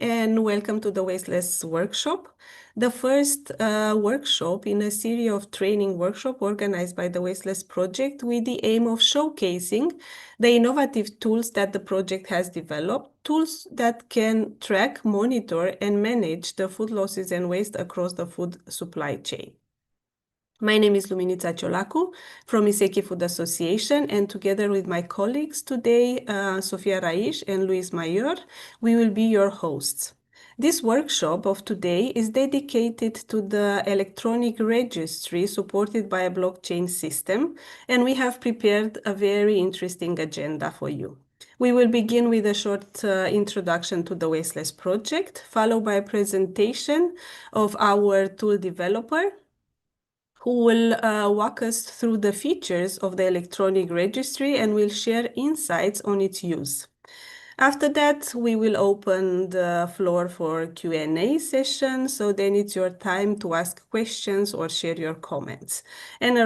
and welcome to the WASTELESS workshop, the first workshop in a series of training workshops organized by the WASTELESS project with the aim of showcasing the innovative tools that the project has developed, tools that can track, monitor, and manage the food losses and waste across the food supply chain. My name is Luminița Ciolacu from ISEKI-Food Association, and together with my colleagues today, Sofia Raiș and Luis Maior, we will be your hosts. This workshop of today is dedicated to the electronic registry supported by a blockchain system, and we have prepared a very interesting agenda for you. We will begin with a short introduction to the WASTELESS project, followed by a presentation of our tool developer, who will walk us through the features of the electronic registry and will share insights on its use. After that, we will open the floor for Q&A session, so then it's your time to ask questions or share your comments. And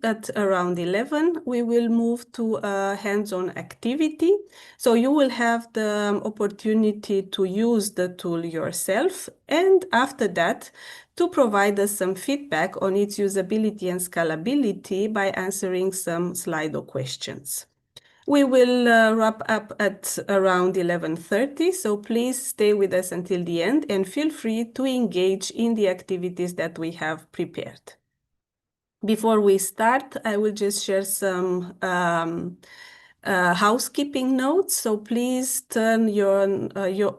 at around 11, we will move to a hands-on activity. So you will have the opportunity to use the tool yourself, and after that, to provide us some feedback on its usability and scalability by answering some Slido questions. We will wrap up at around 11:30, so please stay with us until the end and feel free to engage in the activities that we have prepared. Before we start, I will just share some housekeeping notes. So please turn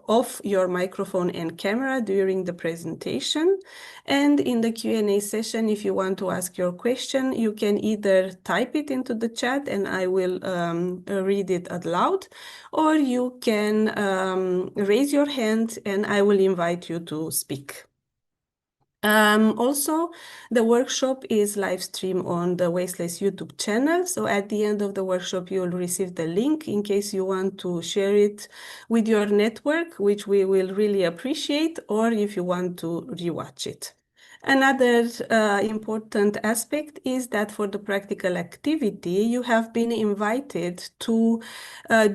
off your microphone and camera during the presentation. And in the Q&A session, if you want to ask your question, you can either type it into the chat and I will read it out loud, or you can raise your hand and I will invite you to speak. Also, the workshop is live streamed on the WASTELESS YouTube channel. So at the end of the workshop, you will receive the link in case you want to share it with your network, which we will really appreciate, or if you want to rewatch it. Another important aspect is that for the practical activity, you have been invited to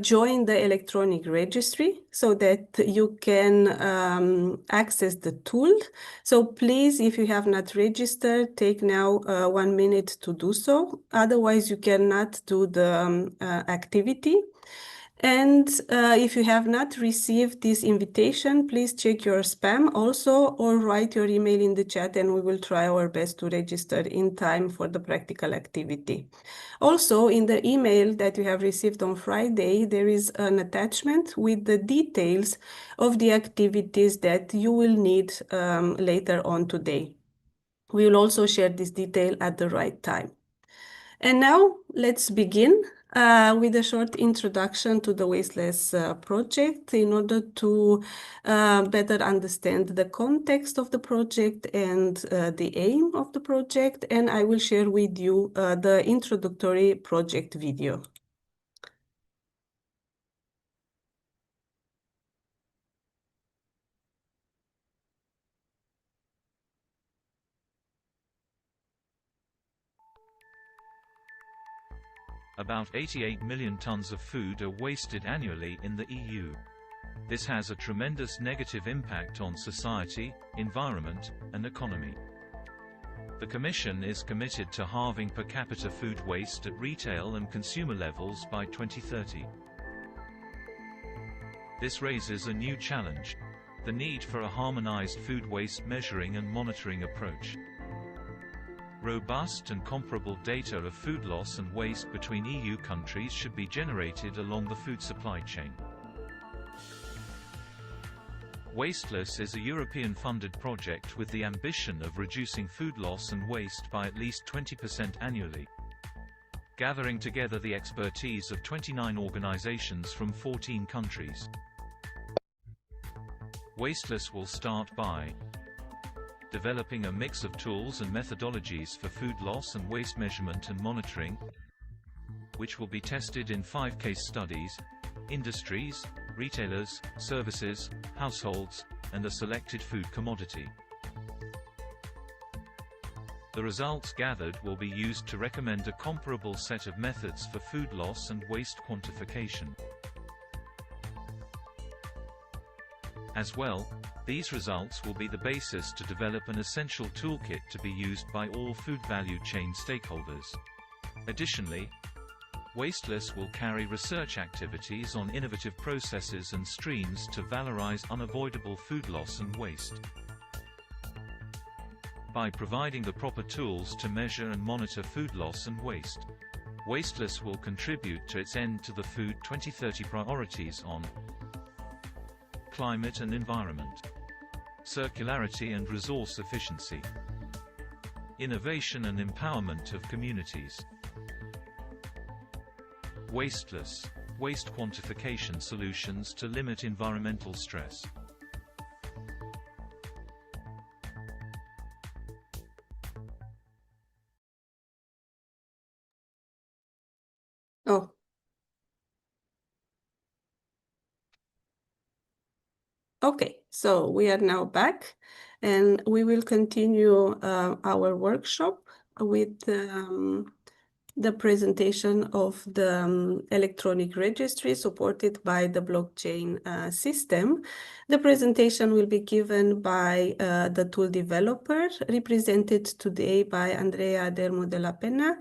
join the electronic registry so that you can access the tool. So please, if you have not registered, take now 1 minute to do so. Otherwise, you cannot do the activity. And if you have not received this invitation, please check your spam also, or write your email in the chat and we will try our best to register in time for the practical activity. Also, in the email that you have received on Friday, there is an attachment with the details of the activities that you will need later on today. We will also share this detail at the right time. And now let's begin with a short introduction to the WASTELESS project in order to better understand the context of the project and the aim of the project. And I will share with you the introductory project video. About 88 million tons of food are wasted annually in the EU. This has a tremendous negative impact on society, environment, and economy. The Commission is committed to halving per capita food waste at retail and consumer levels by 2030. This raises a new challenge: the need for a harmonized food waste measuring and monitoring approach. Robust and comparable data of food loss and waste between EU countries should be generated along the food supply chain. WASTELESS is a European-funded project with the ambition of reducing food loss and waste by at least 20% annually. Gathering together the expertise of 29 organizations from 14 countries. WASTELESS will start by developing a mix of tools and methodologies for food loss and waste measurement and monitoring, which will be tested in 5 case studies: industries, retailers, services, households, and a selected food commodity. The results gathered will be used to recommend a comparable set of methods for food loss and waste quantification. As well, these results will be the basis to develop an essential toolkit to be used by all food value chain stakeholders. Additionally, WASTELESS will carry research activities on innovative processes and streams to valorize unavoidable food loss and waste. By providing the proper tools to measure and monitor food loss and waste, WASTELESS will contribute to its end to the Food 2030 priorities on climate and environment, circularity and resource efficiency, innovation and empowerment of communities. WASTELESS, waste quantification solutions to limit environmental stress. Oh. Okay, so we are now back and we will continue our workshop with the presentation of the electronic registry supported by the blockchain system. The presentation will be given by the tool developer, represented today by Andrea Dermo de la Pena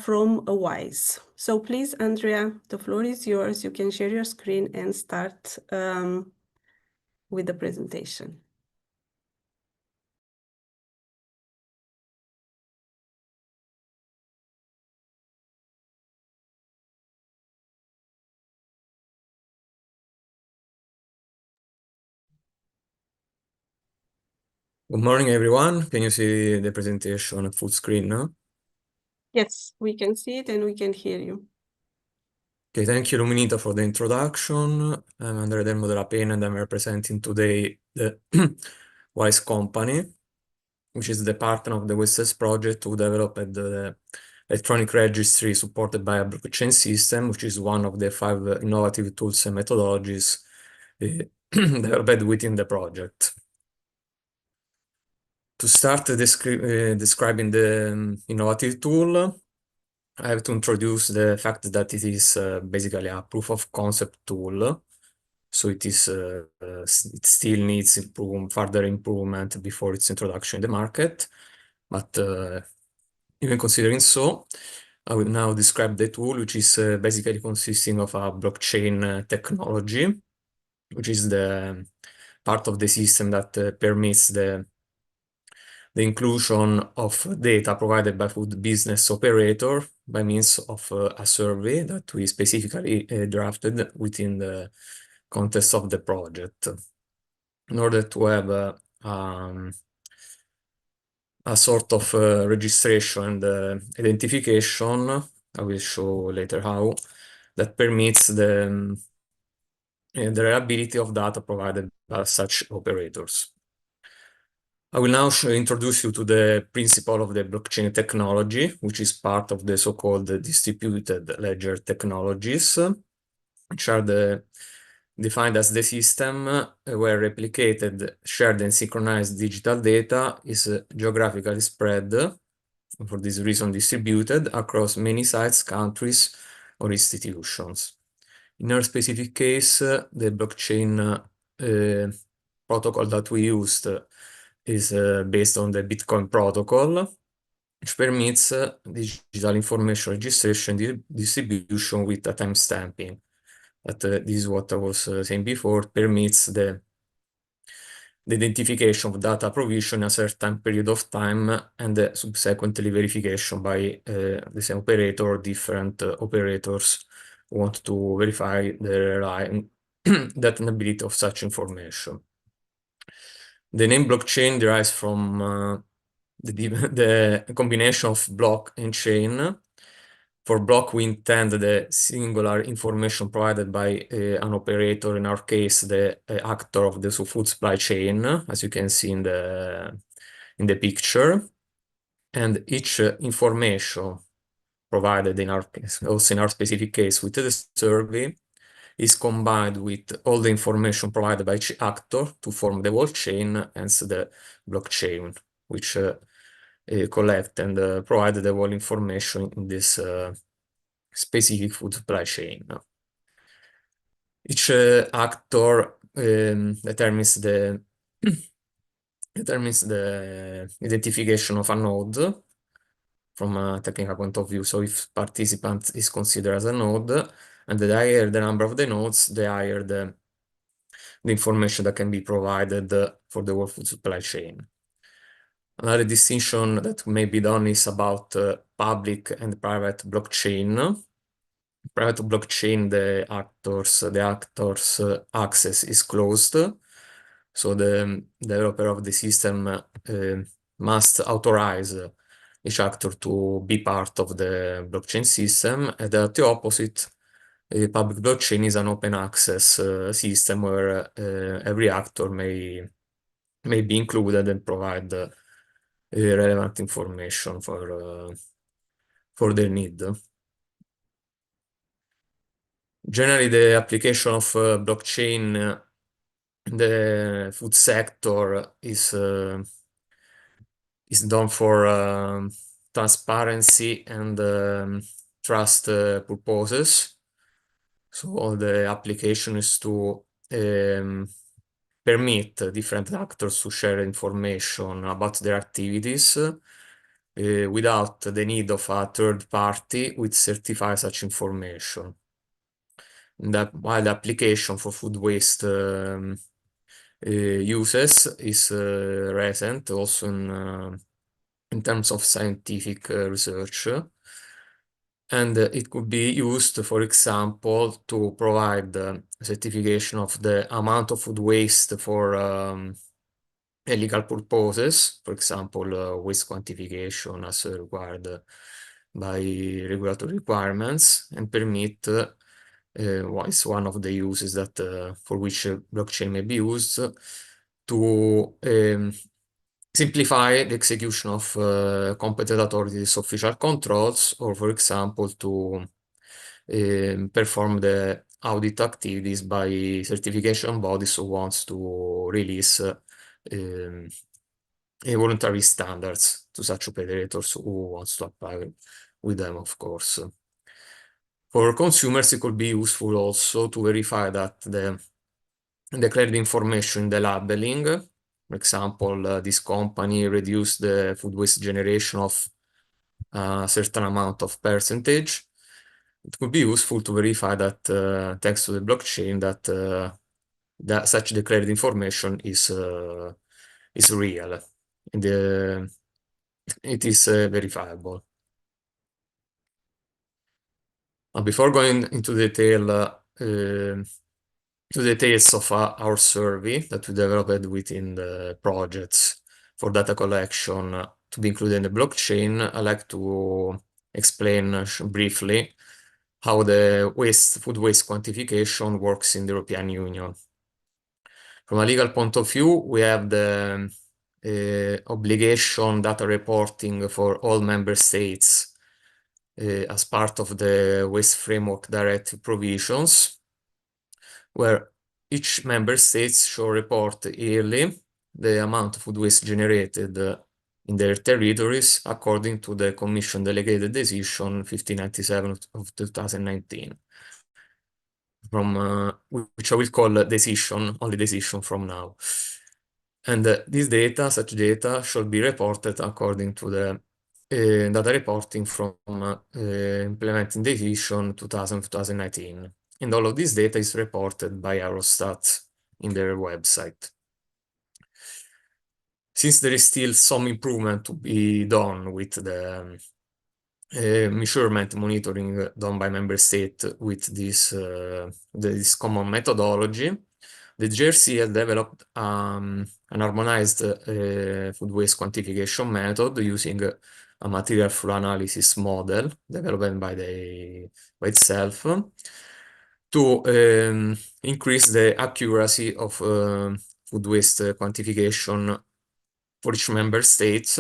from WIISE. So please, Andrea, the floor is yours. You can share your screen and start with the presentation. Good morning, everyone. Can you see the presentation on full screen now? Yes, we can see it and we can hear you. Okay, thank you, Luminita, for the introduction. I'm Andrea Delmo della Pena, and I'm representing today the WISE company, which is the partner of the WASTELESS project who developed the electronic registry supported by a blockchain system, which is one of the 5 innovative tools and methodologies developed within the project. To start describing the innovative tool, I have to introduce the fact that it is basically a proof of concept tool. So it still needs further improvement before its introduction in the market. But even considering so, I will now describe the tool, which is basically consisting of a blockchain technology, which is the part of the system that permits the inclusion of data provided by food business operator by means of a survey that we specifically drafted within the context of the project. In order to have a sort of registration and identification, I will show later how, that permits the reliability of data provided by such operators. I will now introduce you to the principle of the blockchain technology, which is part of the so-called distributed ledger technologies, which are defined as the system where replicated, shared, and synchronized digital data is geographically spread, for this reason distributed, across many sites, countries, or institutions. In our specific case, the blockchain protocol that we used is based on the Bitcoin protocol, which permits digital information registration distribution with a timestamping. But this is what I was saying before, permits the identification of data provision a certain period of time and subsequently verification by the same operator or different operators who want to verify the reliability of such information. The name blockchain derives from the combination of block and chain. For block, we intend the singular information provided by an operator, in our case, the actor of the food supply chain, as you can see in the picture. And each information provided in our case, also in our specific case with the survey, is combined with all the information provided by each actor to form the whole chain, hence the blockchain, which collect and provide the whole information in this specific food supply chain. Each actor determines the determines the identification of a node from a technical point of view. So if participant is considered as a node, and the higher the number of the nodes, the higher the information that can be provided for the whole food supply chain. Another distinction that may be done is about public and private blockchain. Private blockchain, the actors access is closed. So the developer of the system must authorize each actor to be part of the blockchain system. And at the opposite, public blockchain is an open access system where every actor may be included and provide relevant information for their need. Generally, the application of blockchain in the food sector is done for transparency and trust purposes. So the application is to permit different actors to share information about their activities without the need of a third party which certifies such information. While the application for food waste uses is recent also in terms of scientific research. And it could be used, for example, to provide certification of the amount of food waste for legal purposes, for example, waste quantification as required by regulatory requirements, and permit is one of the uses that for which blockchain may be used to simplify the execution of competent authorities' official controls, or for example, to perform the audit activities by certification bodies who wants to release voluntary standards to such operators who wants to apply with them, of course. For consumers, it could be useful also to verify that the declared information in the labeling, for example, this company reduced the food waste generation of a certain amount of percentage. It could be useful to verify that thanks to the blockchain that such declared information is real and it is verifiable. Before going into details of our survey that we developed within the projects for data collection to be included in the blockchain, I'd like to explain briefly how the food waste quantification works in the European Union. From a legal point of view, we have the obligation data reporting for all member states as part of the Waste Framework Directive provisions, where each member state should report yearly the amount of food waste generated in their territories according to the Commission Delegated Decision 1597 of 2019, which I will call decision, only decision from now. And such data should be reported according to the data reporting from implementing decision 2019. And all of this data is reported by Eurostat in their website. Since there is still some improvement to be done with the measurement monitoring done by member state with this common methodology, the GRC has developed an harmonized food waste quantification method using a material flow analysis model developed by itself to increase the accuracy of food waste quantification for each member state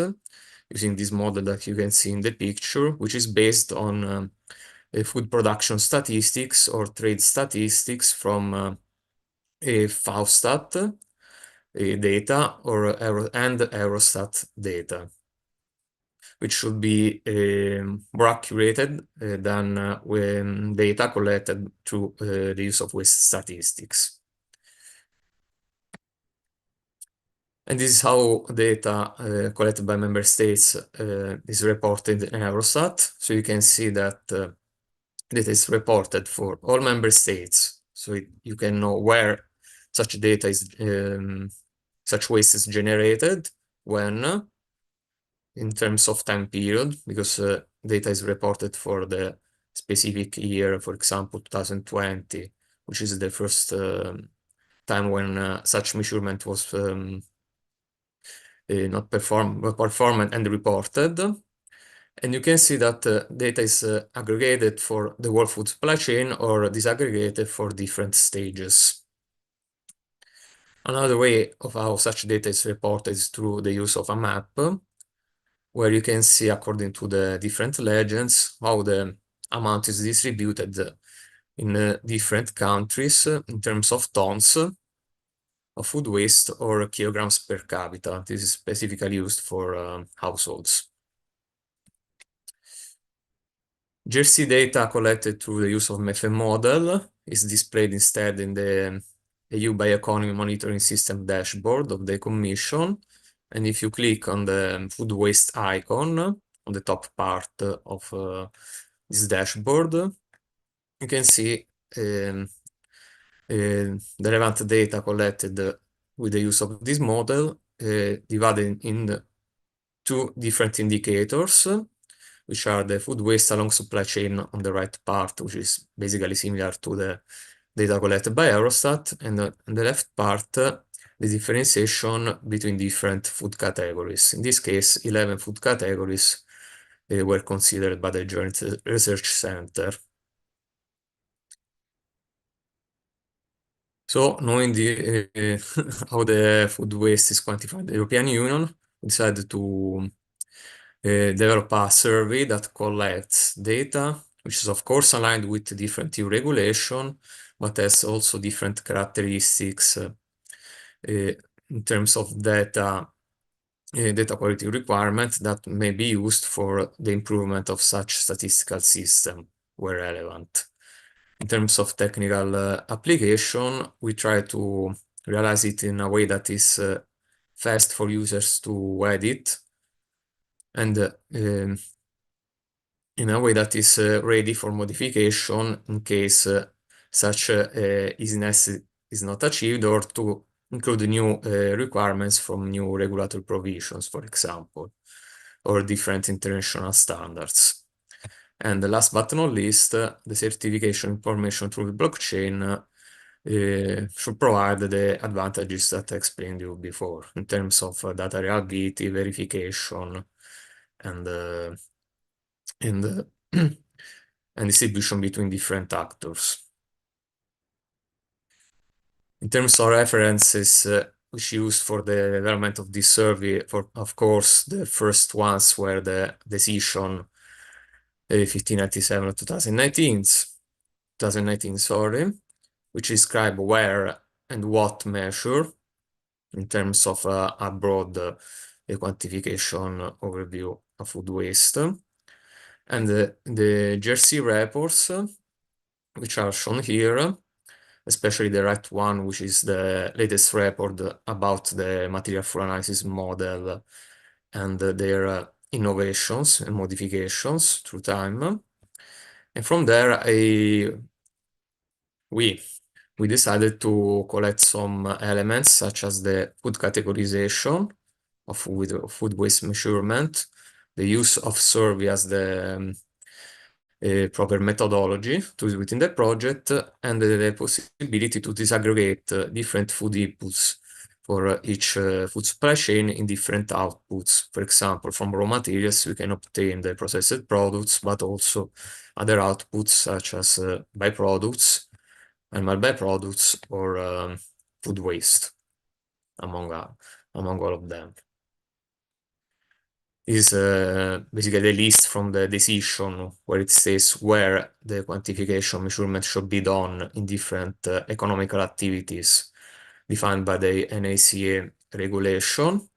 using this model that you can see in the picture, which is based on food production statistics or trade statistics from FAUSTAT data and Eurostat data, which should be more accurate than when data collected through the use of waste statistics. And this is how data collected by member states is reported in Eurostat. So you can see that data is reported for all member states. So you can know where such data is, such waste is generated, when, in terms of time period, because data is reported for the specific year, for example, 2020, which is the first time when such measurement was not performed, but performed and reported. And you can see that data is aggregated for the whole food supply chain or disaggregated for different stages. Another way of how such data is reported is through the use of a map, where you can see, according to the different legends, how the amount is distributed in different countries in terms of tons of food waste or kilograms per capita. This is specifically used for households. Jersey data collected through the use of method model is displayed instead in the EU Bioeconomy Monitoring System dashboard of the Commission. And if you click on the food waste icon on the top part of this dashboard, you can see the relevant data collected with the use of this model, divided in two different indicators, which are the food waste along supply chain on the right part, which is basically similar to the data collected by Eurostat, and on the left part, the differentiation between different food categories. In this case, 11 food categories were considered by the Joint Research Center. So, knowing how the food waste is quantified in the European Union, we decided to develop a survey that collects data, which is of course aligned with different EU regulation, but has also different characteristics in terms of data quality requirements that may be used for the improvement of such statistical system where relevant. In terms of technical application, we try to realize it in a way that is fast for users to edit, and in a way that is ready for modification in case such easiness is not achieved, or to include new requirements from new regulatory provisions, for example, or different international standards. And last but not least, the certification information through the blockchain should provide the advantages that I explained to you before in terms of data reliability, verification, and and distribution between different actors. In terms of references which used for the development of this survey, of course, the first ones were the decision 1597 of 2019, sorry, which describe where and what measure in terms of a broad quantification overview of food waste. And the Jersey reports, which are shown here, especially the right one, which is the latest report about the material flow analysis model and their innovations and modifications through time. And from there, we decided to collect some elements such as the food categorization of food waste measurement, the use of survey as the proper methodology to use within the project, and the possibility to disaggregate different food inputs for each food supply chain in different outputs. For example, from raw materials, we can obtain the processed products, but also other outputs such as byproducts, animal byproducts, or food waste, among all of them. Is basically the list from the decision where it says where the quantification measurement should be done in different economical activities defined by the NACA regulation,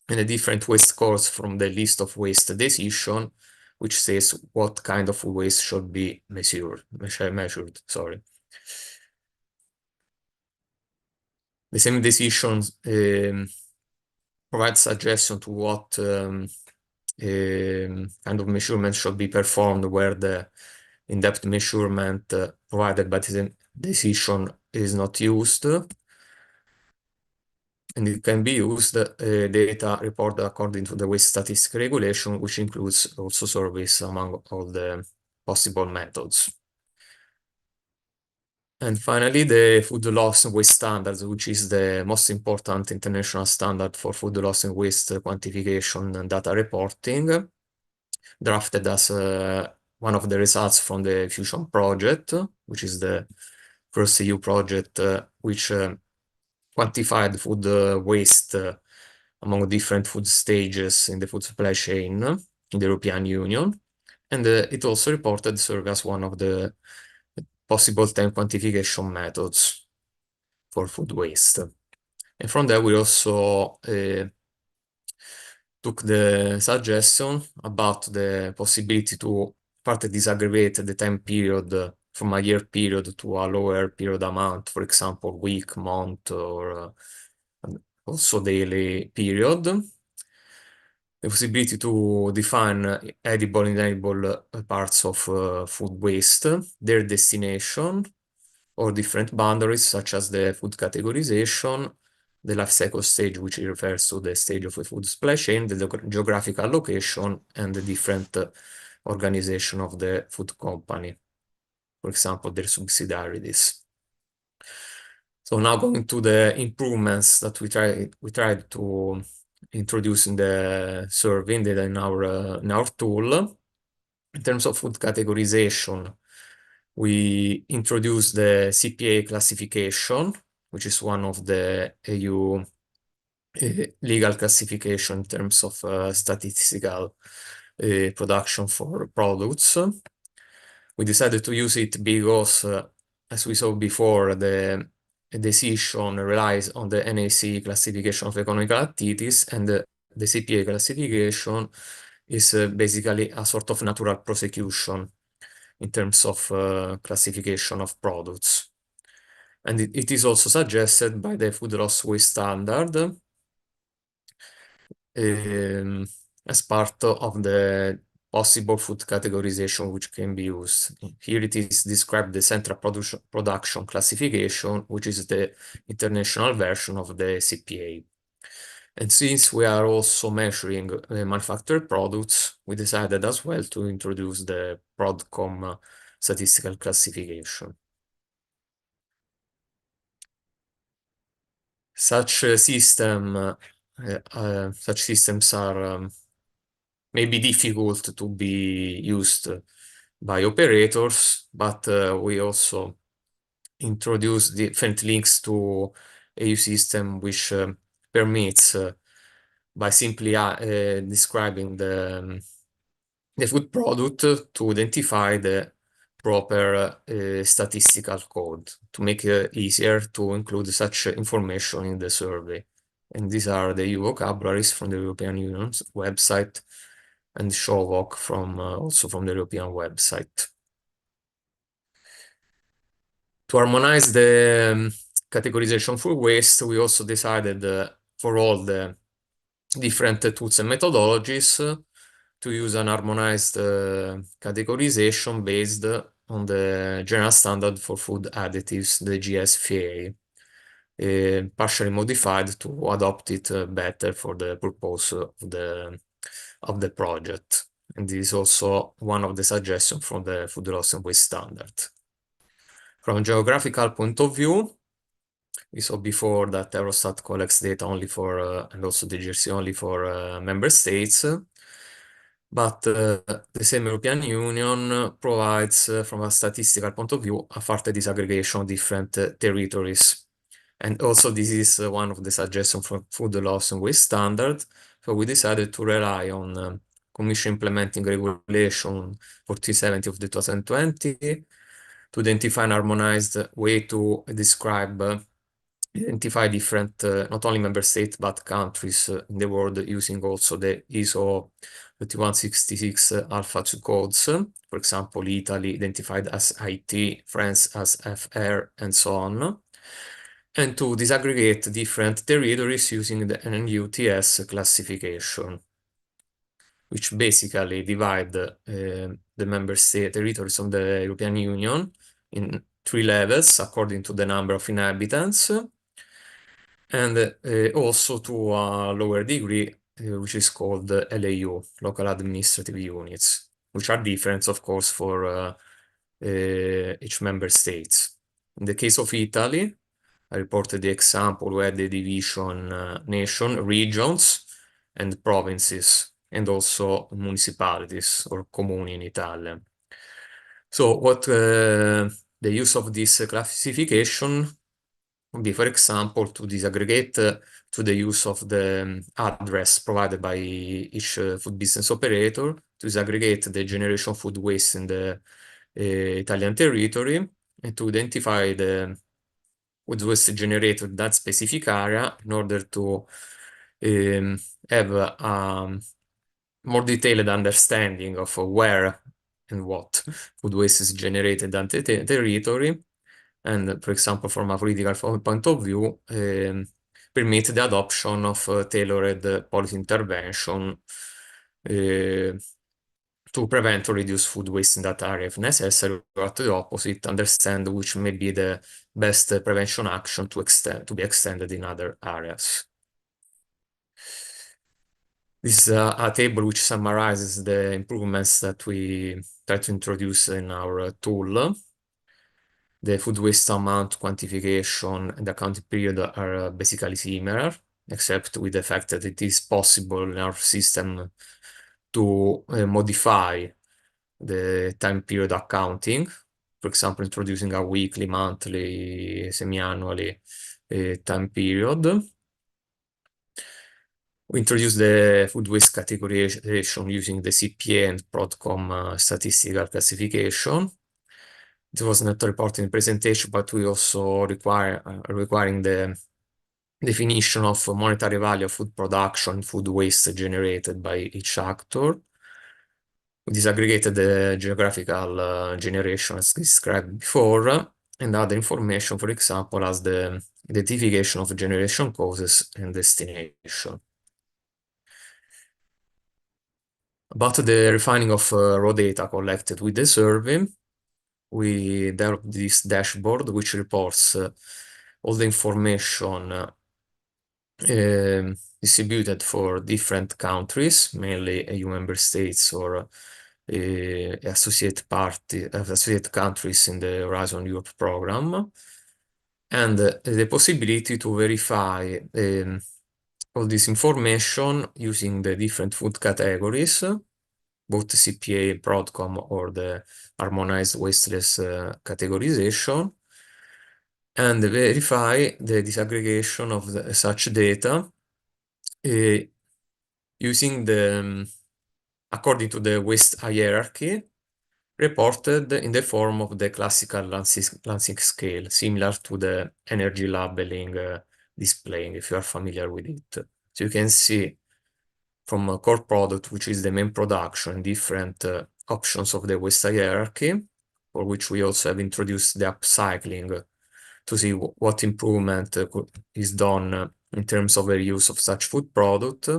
and the different waste scores from the list of waste decision, which says what kind of waste should be measured. Sorry. The same decisions provides suggestion to what kind of measurement should be performed, where the in-depth measurement provided by the decision is not used. And it can be used data reported according to the waste statistics regulation, which includes also surveys among all the possible methods. And finally, the food loss and waste standards, which is the most important international standard for food loss and waste quantification and data reporting, drafted as one of the results from the Fusion project, which is the first EU project which quantified food waste among different food stages in the food supply chain in the European Union. And it also reported serve as one of the possible 10 quantification methods for food waste. And from there, we also took the suggestion about the possibility to partly disaggregate the time period from a year period to a lower period amount, for example, week, month, or also daily period. The possibility to define edible and inedible parts of food waste, their destination, or different boundaries, such as the food categorization, the life cycle stage, which refers to the stage of a food supply chain, the geographical location, and the different organization of the food company, for example, their subsidiaries. So now going to the improvements that we tried to introduce in the survey in our tool. In terms of food categorization, we introduced the CPA classification, which is one of the EU legal classification in terms of statistical production for products. We decided to use it because, as we saw before, the decision relies on the NAC classification of economical activities, and the CPA classification is basically a sort of natural prosecution in terms of classification of products. And it is also suggested by the food loss waste standard as part of the possible food categorization which can be used. Here it is described the central production classification, which is the international version of the CPA. And since we are also measuring manufactured products, we decided as well to introduce the ProdCom statistical classification. Such systems are maybe difficult to be used by operators, but we also introduce different links to EU system which permits by simply describing the food product to identify the proper statistical code to make it easier to include such information in the survey. And these are the EU vocabularies from the European Union's website and SHOVOC from also from the European website. To harmonize the categorization for waste, we also decided for all the different tools and methodologies to use an harmonized categorization based on the general standard for food additives, the GSFA, partially modified to adopt it better for the purpose of the project. And this is also one of the suggestions from the food loss and waste standard. From a geographical point of view, we saw before that Eurostat collects data only for, and also the GRC only for member states. But the same European Union provides, from a statistical point of view, a further disaggregation of different territories. And also this is one of the suggestions for food loss and waste standard. So we decided to rely on Commission implementing regulation 1470 of the 2020 to identify an harmonized way to identify different, not only member states, but countries in the world using also the ISO 3166 Alpha 2 codes. For example, Italy identified as IT, France as FR, and so on. and to disaggregate different territories using the NUTS classification, which basically divide the member state territories of the European Union in 3 levels according to the number of inhabitants, and also to a lower degree, which is called LAU, local administrative units, which are different, of course, for each member states. In the case of Italy, I reported the example where the division nation, regions, and provinces, and also municipalities or comuni in Italian. So what the use of this classification would be, for example, to disaggregate to the use of the address provided by each food business operator, to disaggregate the generation of food waste in the Italian territory, and to identify the food waste generated in that specific area in order to have a more detailed understanding of where and what food waste is generated in the territory, and, for example, from a political point of view, permit the adoption of tailored policy intervention to prevent or reduce food waste in that area if necessary, or to the opposite, understand which may be the best prevention action to be extended in other areas. This is a table which summarizes the improvements that we try to introduce in our tool. The food waste amount quantification and accounting period are basically similar, except with the fact that it is possible in our system to modify the time period accounting. For example, introducing a weekly, monthly, semi-annually time period. We introduced the food waste categorization using the CPA and Prodcom statistical classification. It was not reported in the presentation, but we also requiring the definition of monetary value of food production, food waste generated by each actor. We disaggregated the geographical generation as described before, and other information, for example, as the identification of generation causes and destination. About the refining of raw data collected with the survey, we developed this dashboard which reports all the information distributed for different countries, mainly EU member states or associate countries in the Horizon Europe program, and the possibility to verify all this information using the different food categories, both CPA, Prodcom, or the harmonized wasteless categorization, and verify the disaggregation of such data using the according to the waste hierarchy reported in the form of the classical Lansing scale, similar to the energy labeling displaying, if you are familiar with it. So you can see from a core product, which is the main production, different options of the waste hierarchy, for which we also have introduced the upcycling to see what improvement is done in terms of the use of such food product,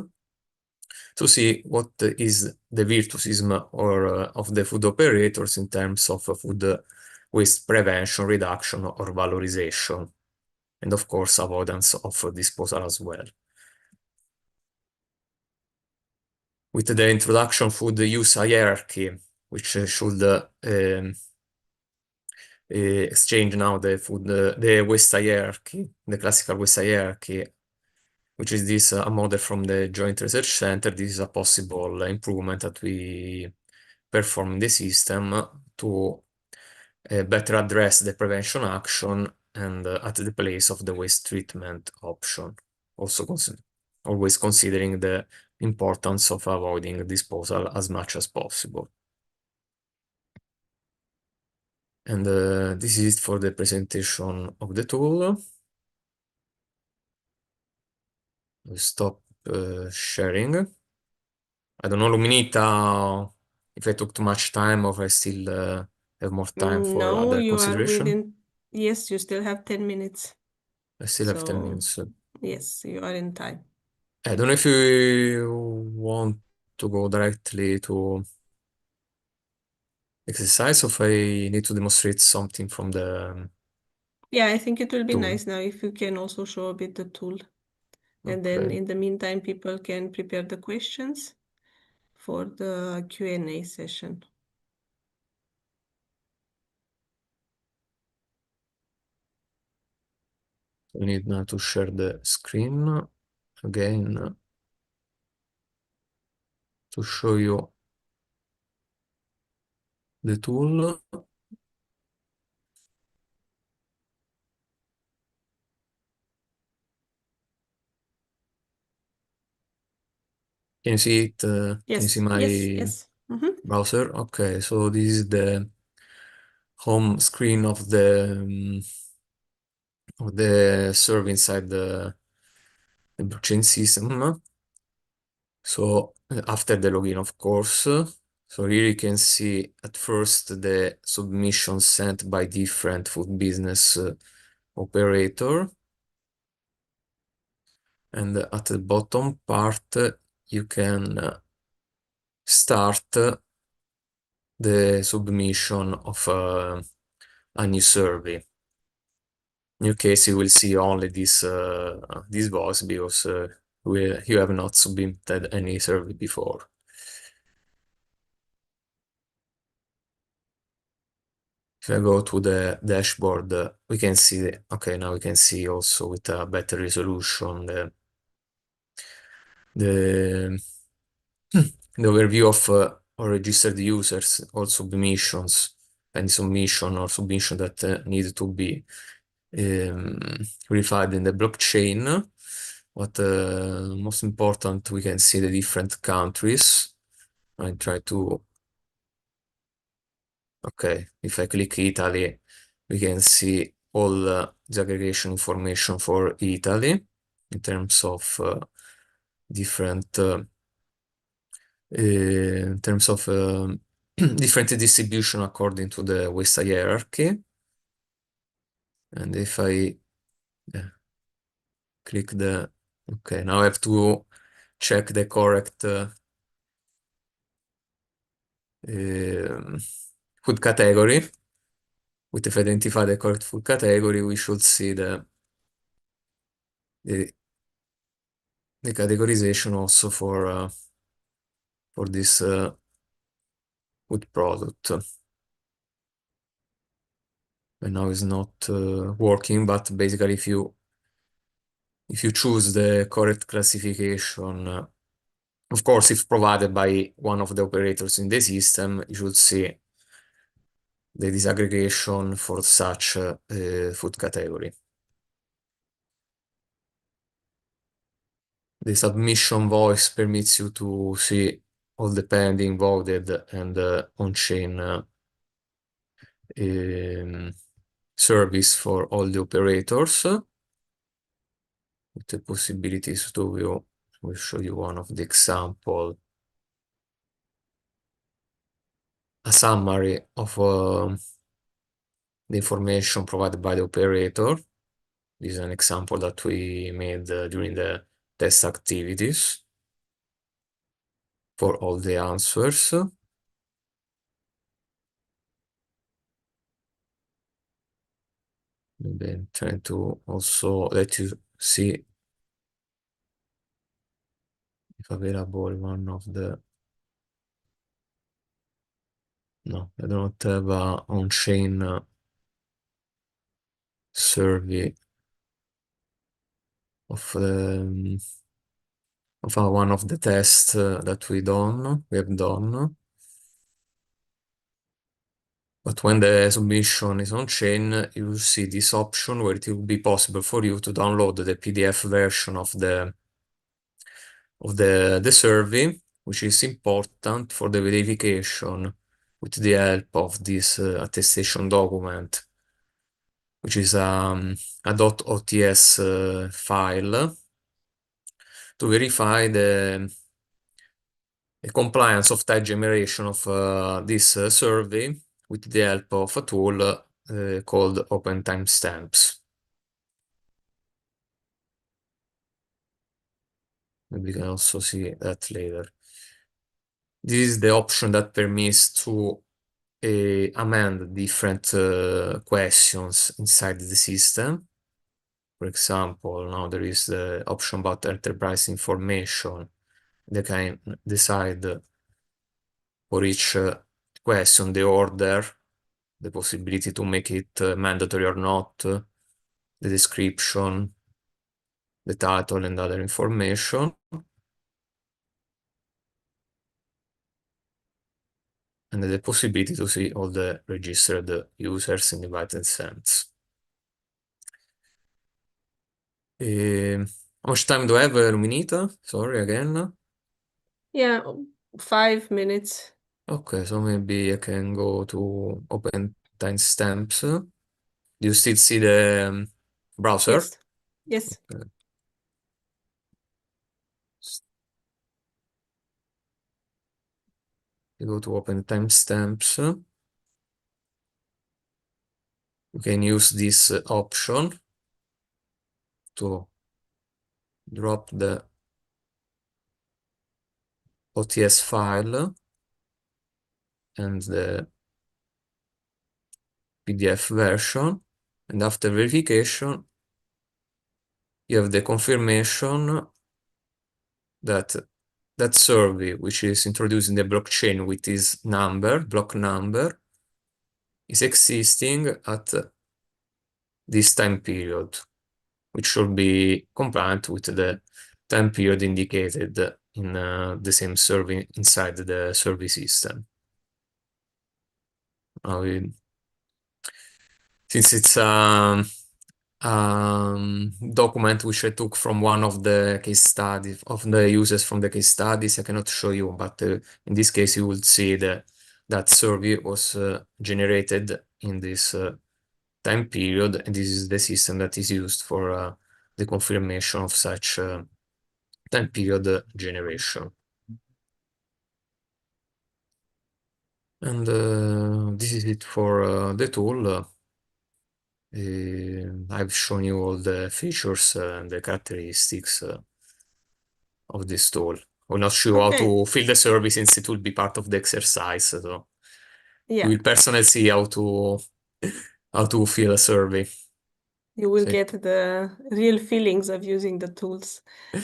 to see what is the virtuosism or of the food operators in terms of food waste prevention, reduction, or valorization, and of course avoidance of disposal as well. With the introduction food use hierarchy, which should exchange now the waste hierarchy, the classical waste hierarchy, which is this a model from the Joint Research Center. This is a possible improvement that we perform in the system to better address the prevention action and at the place of the waste treatment option. Also always considering the importance of avoiding disposal as much as possible. And this is it for the presentation of the tool. I'll stop sharing. I don't know, Luminita, if I took too much time or if I still have more time for No, other you are consideration. within, yes, you still have 10 minutes. I still have 10 So, minutes. yes, you are in time. I don't know if you want to go directly to exercise or if I need to demonstrate something from the Yeah, I think it will be tool. nice now if you can also show a bit the tool. And then Okay. in the meantime, people can prepare the questions for the Q&A session. I need now to share the screen again to show you the tool. Can you see it? Can you see Yes, my yes, yes. browser? Okay, so this is the home screen of the server inside the blockchain system. So after the login, of course. So here you can see at first the submission sent by different food business operator. And at the bottom part, you can start the submission of a new survey. In your case, you will see only this box because you have not submitted any survey before. If I go to the dashboard, we can see, okay, now we can see also with a better resolution the the overview of our registered users, all submissions, any submission or submission that need to be verified in the blockchain. But most important, we can see the different countries. I try to, okay, if I click Italy, we can see all the aggregation information for Italy in terms of different different distribution according to the waste hierarchy. And if I click okay, now I have to check the correct food category. If I identify the correct food category, we should see the categorization also for this food product. And now it's not working, but basically if you choose the correct classification, of course, if provided by one of the operators in the system, you should see the disaggregation for such food category. The submission voice permits you to see all the pending, voted, and on-chain service for all the operators. With the possibilities to view, we'll show you one of the example. A summary of the information provided by the operator. This is an example that we made during the test activities for all the answers. And then trying to also let you see if available one of the, no, I don't have a on-chain survey of one of the tests that we have done. But when the submission is on chain, you will see this option where it will be possible for you to download the PDF version of the survey, which is important for the verification with the help of this attestation document, which is a .ots file to verify the compliance of type generation of this survey with the help of a tool called Open Timestamps. We can also see that later. This is the option that permits to amend different questions inside the system. For example, now there is the option about enterprise information. They can decide for each question the order, the possibility to make it mandatory or not, the description, the title, and other information. And the possibility to see all the registered users and invited sends. How much time do I have, Luminita? Sorry again. Yeah, 5 minutes. Okay, so maybe I can go to open timestamps. Do you still see the browser? Yes. Yes. Okay. You go to open timestamps. You can use this option to drop the OTS file and the PDF version, and after verification, you have the confirmation that that survey, which is introduced in the blockchain with this number, block number, is existing at this time period, which should be compliant with the time period indicated in the same survey inside the survey system. Now since it's document which I took from one of the case studies of the users from the case studies, I cannot show you, but in this case you will see that survey was generated in this time period, and this is the system that is used for the confirmation of such time period generation. And this is it for the tool. I've shown you all the features and the characteristics of this tool. I'm not sure how Okay. to fill the survey since it will be part of the exercise. So Yeah. you will personally see how to fill a survey. You will So, get the real feelings of using the tools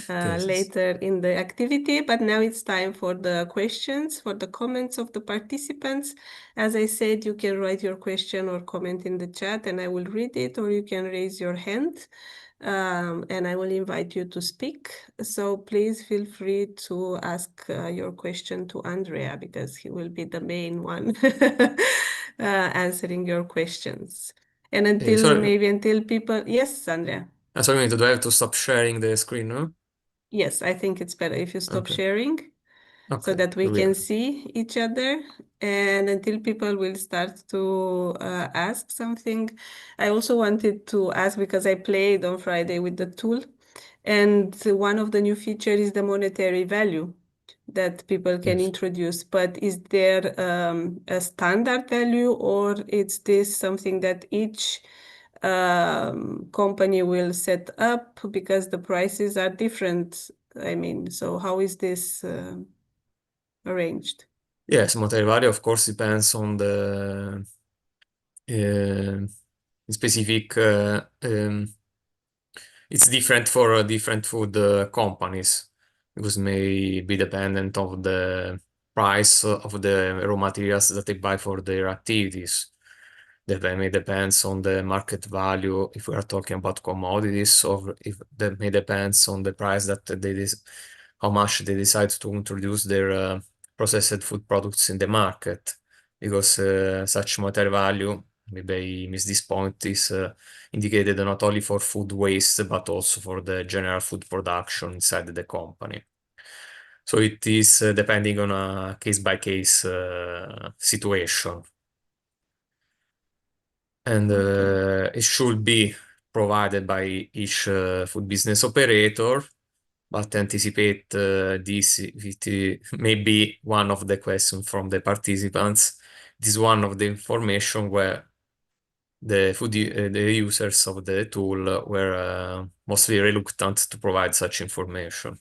yes. later in the activity, but now it's time for the questions, for the comments of the participants. As I said, you can write your question or comment in the chat and I will read it, or you can raise your hand and I will invite you to speak. So please feel free to ask your question to Andrea because he will be the main one answering your questions. And Sorry, until people, yes, Andrea. sorry, do I have to stop sharing the screen? No? Yes, I think it's better if you stop Okay. sharing so Okay, that we here we can are. see each other. And until people will start to ask something, I also wanted to ask because I played on Friday with the tool, and one of the new features is the monetary value that people can Yes. introduce. But is there a standard value, or is this something that each company will set up because the prices are different? I mean, so how is this arranged? Yes, monetary value, of course, depends on the specific. It's different for different food companies because it may be dependent of the price of the raw materials that they buy for their activities. That may depends on the market value if we are talking about commodities, or if that may depends on the price that how much they decide to introduce their processed food products in the market. Because such monetary value, maybe I miss this point, is indicated not only for food waste but also for the general food production inside the company. So it is depending on a case-by-case situation. And it should be provided by each food business operator, but anticipate this, it may be one of the questions from the participants. This is one of the information where the users of the tool were mostly reluctant to provide such information.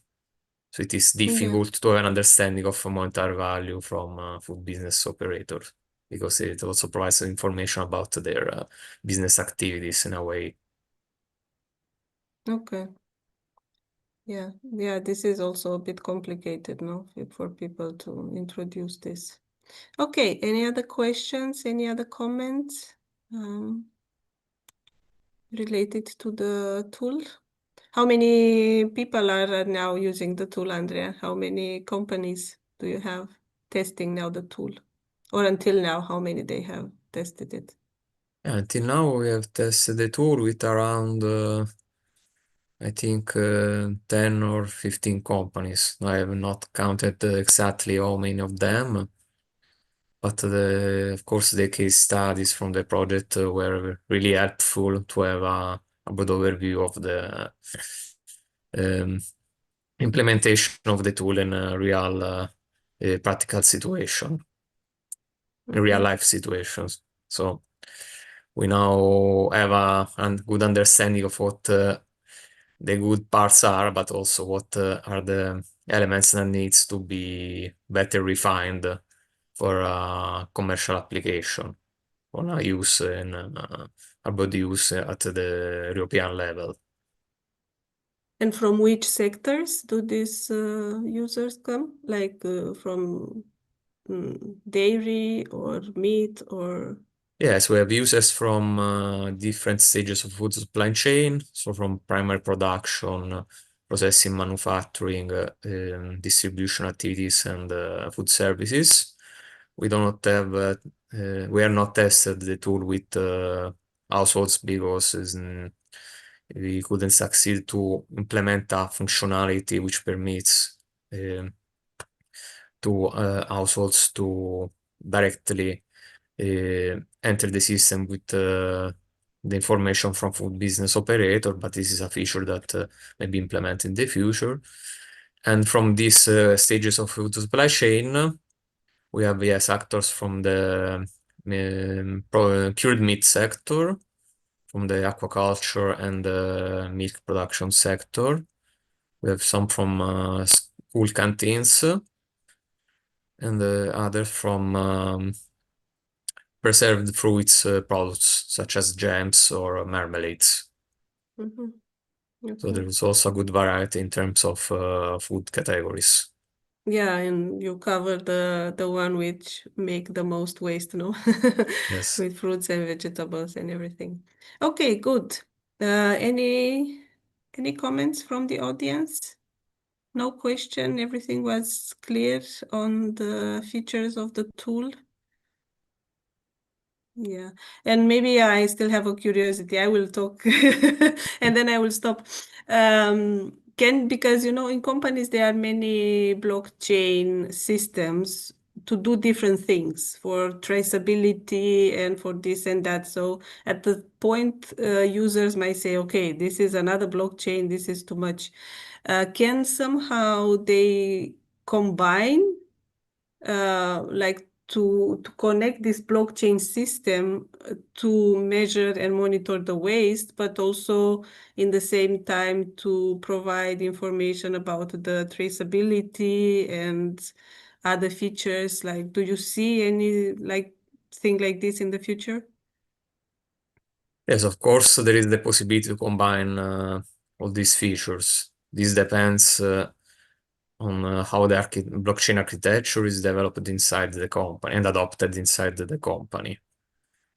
So it is Yeah. difficult to have an understanding of monetary value from food business operators because it also provides information about their business activities in a way. Okay. Yeah. Yeah, this is also a bit complicated, no, for people to introduce this. Okay, any other questions? Any other comments related to the tool? How many people are now using the tool, Andrea? How many companies do you have testing now the tool? Or until now, how many they have tested it? Yeah, until now, we have tested the tool with around, I think, 10 or 15 companies. I have not counted exactly how many of them, but of course, the case studies from the project were really helpful to have a good overview of the um, implementation of the tool in a real practical situation, in real life situations. So we now have a good understanding of what the good parts are, but also what are the elements that needs to be better refined for a commercial application, for a use in about use at the European level. And from which sectors do these users come? Like from dairy or meat or? Yes, we have users from different stages of food supply chain, so from primary production, processing, manufacturing, distribution activities, and food services. We do not have, we are not tested the tool with households because we couldn't succeed to implement a functionality which permits to households to directly enter the system with the information from food business operator, but this is a feature that may be implemented in the future. And from these stages of food supply chain, we have, yes, actors from the cured meat sector, from the aquaculture and milk production sector. We have some from school canteens and others from preserved fruits products such as jams or marmalades. Mhm. So Okay. there is also a good variety in terms of food categories. Yeah, and you cover the one which make the most waste, no? Yes. With fruits and vegetables and everything. Okay, good. Any comments from the audience? No question. Everything was clear on the features of the tool. Yeah, and maybe I still have a curiosity. I will talk and then I will stop. Because in companies there are many blockchain systems to do different things for traceability and for this and that. So at the point, users might say, okay, this is another blockchain, this is too much. Can somehow they combine like to connect this blockchain system to measure and monitor the waste, but also in the same time to provide information about the traceability and other features. Like, do you see any thing like this in the future? Yes, of course, there is the possibility to combine all these features. This depends on how the blockchain architecture is developed inside the company and adopted inside the company.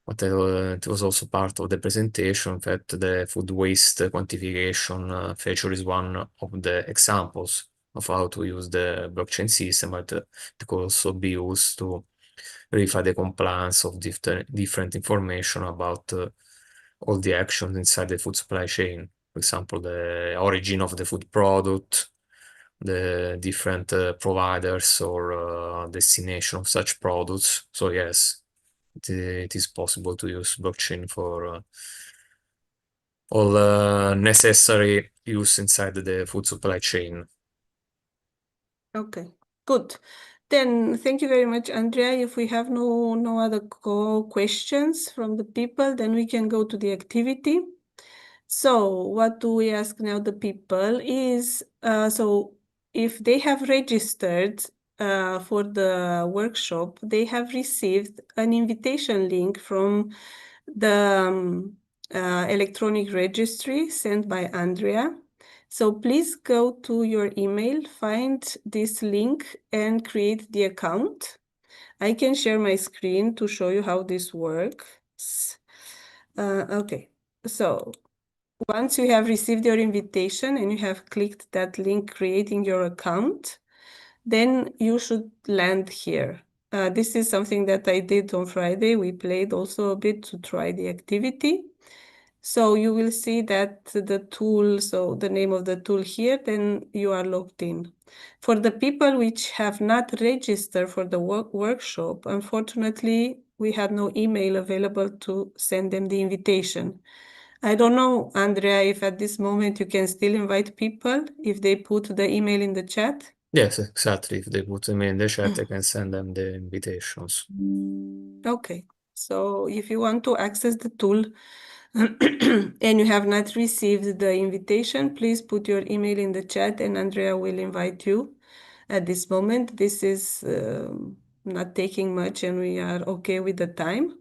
But it was also part of the presentation that the food waste quantification feature is one of the examples of how to use the blockchain system, but it could also be used to verify the compliance of different information about all the actions inside the food supply chain. For example, the origin of the food product, the different providers or destination of such products. So yes, it is possible to use blockchain for all necessary use inside the food supply chain. Okay, good. Then thank you very much, Andrea. If we have no other questions from the people, then we can go to the activity. So what do we ask now the people is, so if they have registered for the workshop, they have received an invitation link from the electronic registry sent by Andrea. So please go to your email, find this link, and create the account. I can share my screen to show you how this works. Okay, so once you have received your invitation and you have clicked that link creating your account, then you should land here. This is something that I did on Friday. We played also a bit to try the activity. So you will see that the tool, so the name of the tool here, then you are logged in. For the people which have not registered for the workshop, unfortunately, we had no email available to send them the invitation. I don't know, Andrea, if at this moment you can still invite people if they put the email in the chat. Yes, exactly. If they put them in the chat, I can send them the invitations. Okay, so if you want to access the tool and you have not received the invitation, please put your email in the chat and Andrea will invite you. At this moment, this is not taking much and we are okay with the time.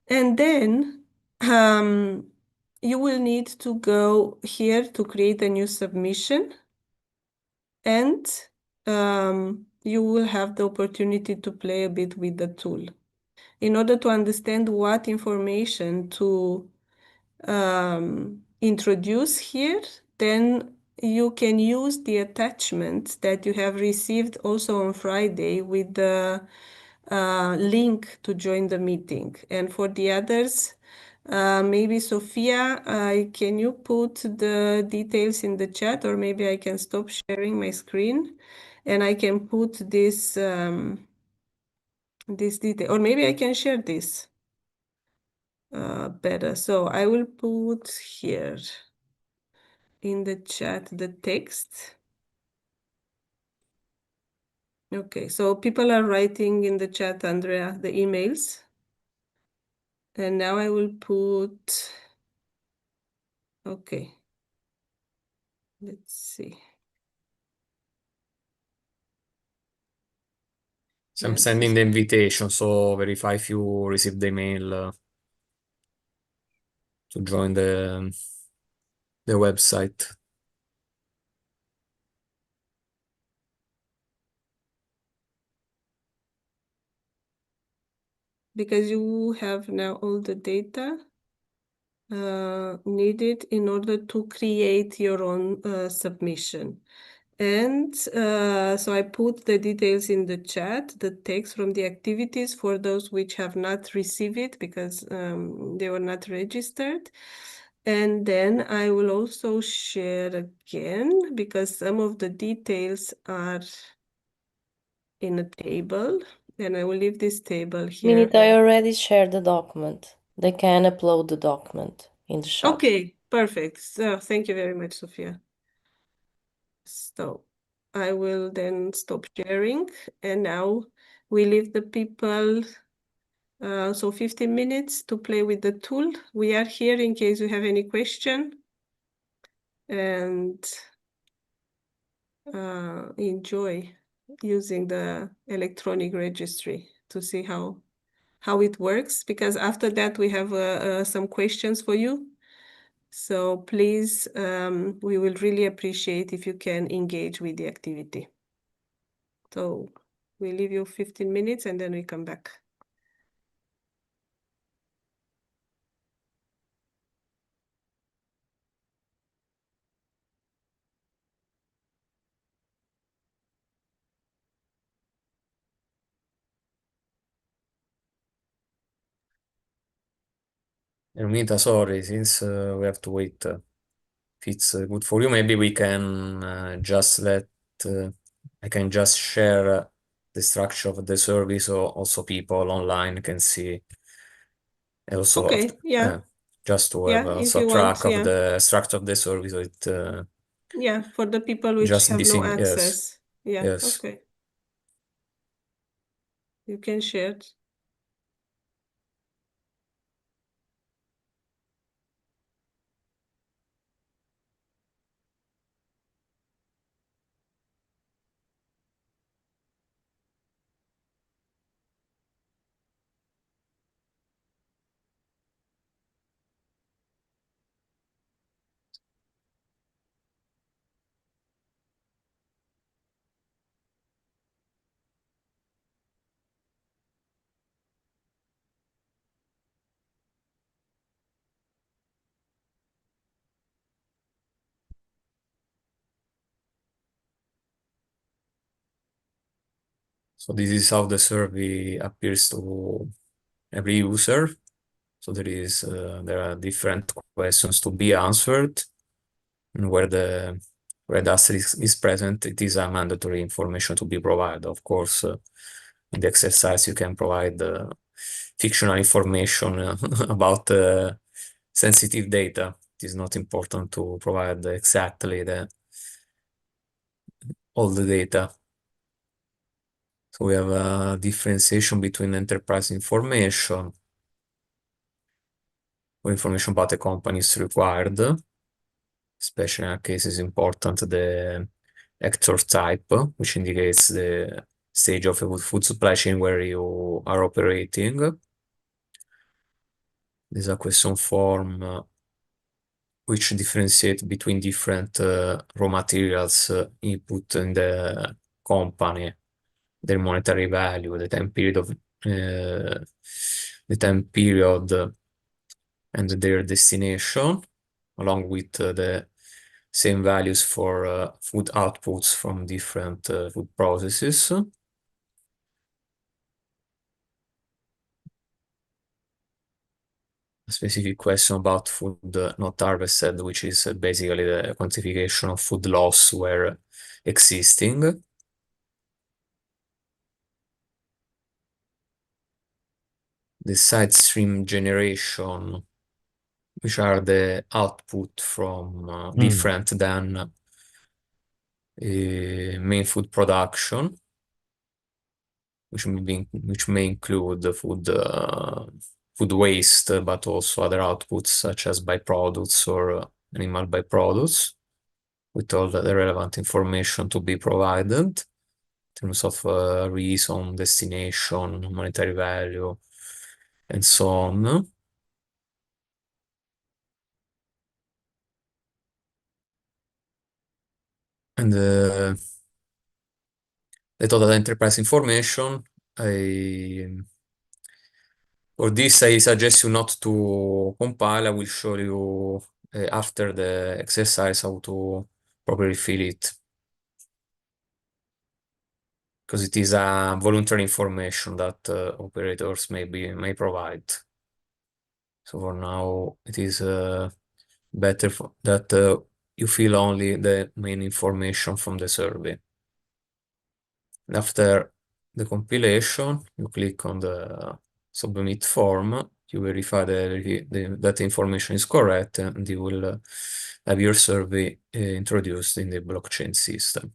And then you will need to go here to create a new submission and you will have the opportunity to play a bit with the tool. In order to understand what information to introduce here, then you can use the attachment that you have received also on Friday with the link to join the meeting. And for the others, maybe Sophia, can you put the details in the chat, or maybe I can stop sharing my screen and I can put this this detail, or maybe I can share this better. So I will put here in the chat the text. Okay, so people are writing in the chat, Andrea, the emails. And now I will put, okay, let's see. So I'm Yeah, this sending is the invitation, so verify if you received the email to join the website. because you have now all the data needed in order to create your own submission. And so I put the details in the chat, the text from the activities for those which have not received it because they were not registered. And then I will also share again because some of the details are in a table. And I will leave this table here. Minute, I already shared the document. They can upload the document in the shop. Okay, perfect. So thank you very much, Sophia. So I will then stop sharing and now we leave the people so 15 minutes to play with the tool. We are here in case you have any question and enjoy using the electronic registry to see how it works, because after that we have some questions for you. So please, we will really appreciate if you can engage with the activity. So we leave you 15 minutes and then we come back. Ermita, sorry, since we have to wait, if it's good for you, maybe we can just I can just share the structure of the service, so also people online can see. And also, Okay, yeah, just to have yeah, if also you want, track of yeah, the structure of the service, so it yeah, for the people which just have be no seen. Yes, access. Yeah, yes. okay, you can share it. So this is how the survey appears to every user. So there are different questions to be answered, and where the asterisk is present, it is a mandatory information to be provided. Of course, in the exercise, you can provide fictional information about sensitive data. It is not important to provide exactly all the data. So we have a differentiation between enterprise information, or information about the company is required, especially in our case is important the actor type, which indicates the stage of a food supply chain where you are operating. There's a question form which differentiate between different raw materials input in the company, their monetary value, the time period and their destination, along with the same values for food outputs from different food processes. A specific question about food not harvested, which is basically the quantification of food loss where existing. The side stream generation, which are the output from different than main food production, which may include the food waste, but also other outputs such as byproducts or animal byproducts, with all the relevant information to be provided in terms of reason, destination, monetary value, and so on. And the total enterprise information, for this, I suggest you not to compile. I will show you after the exercise how to properly fill it, because it is a voluntary information that operators may provide. So for now, it is better that you fill only the main information from the survey. And after the compilation, you click on the submit form, you verify that the information is correct, and you will have your survey introduced in the blockchain system.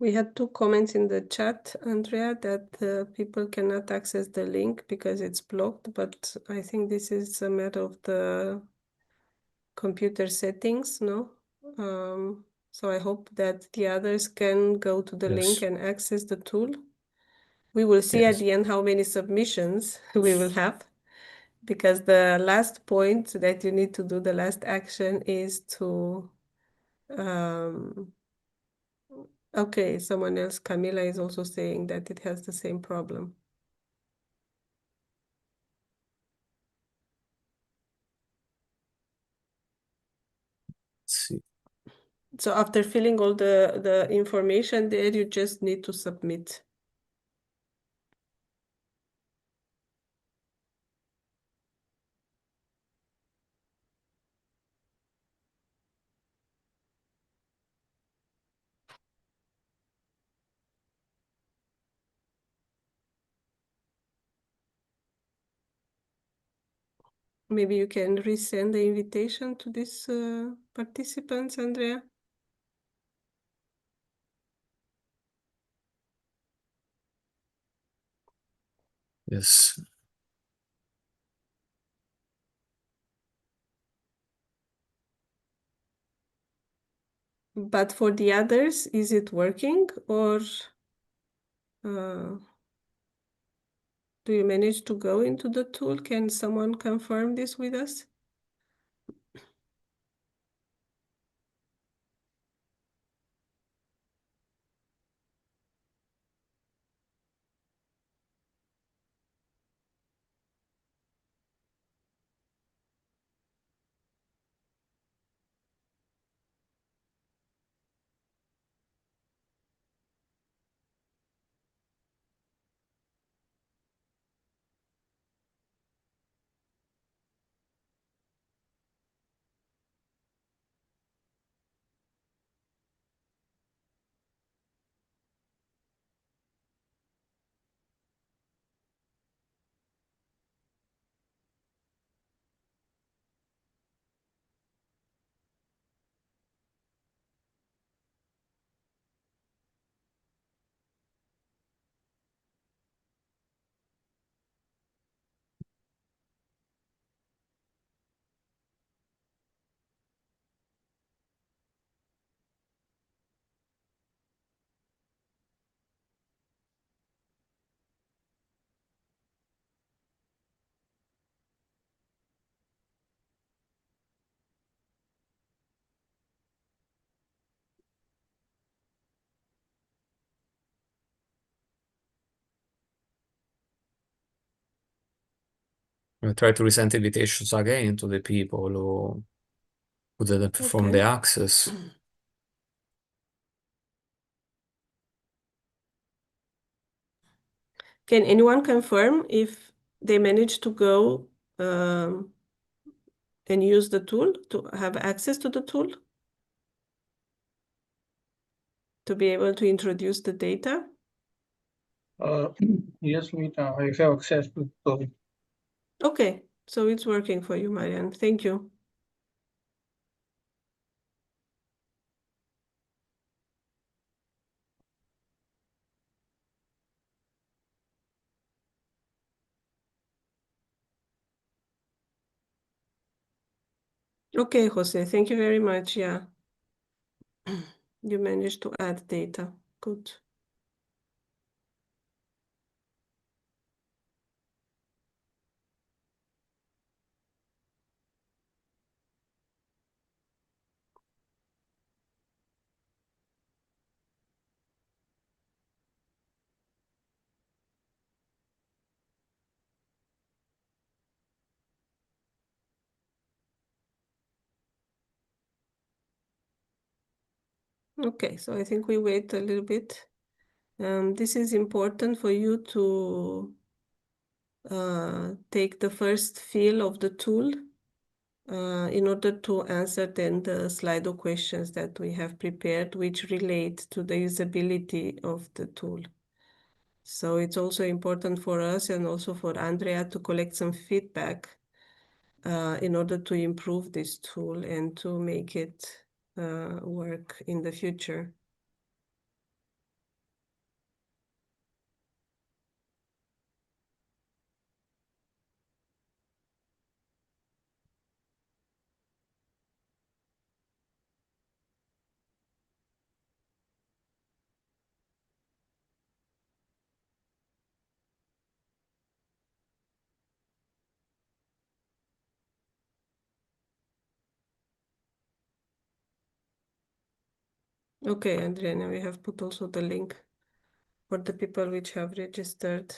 We had two comments in the chat, Andrea, that people cannot access the link because it's blocked, but I think this is a matter of the computer settings, no? So I hope that the others can go to the link and access the tool. We will see at the end how many submissions we will have, because the last point that you need to do, the last action is to okay, someone else, Camila, is also saying that it has the same problem. Let's see. So after filling all the information there, you just need to submit. Maybe you can resend the invitation to these participants, Andrea. Yes. But for the others, is it working or? Do you manage to go into the tool? Can someone confirm this with us? I try to resend invitations again to the people who didn't perform the Okay. access. Can anyone confirm if they managed to go and use the tool, to have access to the tool, to be able to introduce the data? Yes, Mita, I have access to the Okay, so it's working for you, Marianne. Thank you. Okay, Jose, thank you very much. Yeah, you managed to add data. Good. Okay, so I think we wait a little bit. This is important for you to take the first feel of the tool in order to answer then the Slido questions that we have prepared, which relate to the usability of the tool. So it's also important for us and also for Andrea to collect some feedback in order to improve this tool and to make it work in the future. Okay, Andrea, now we have put also the link for the people which have registered.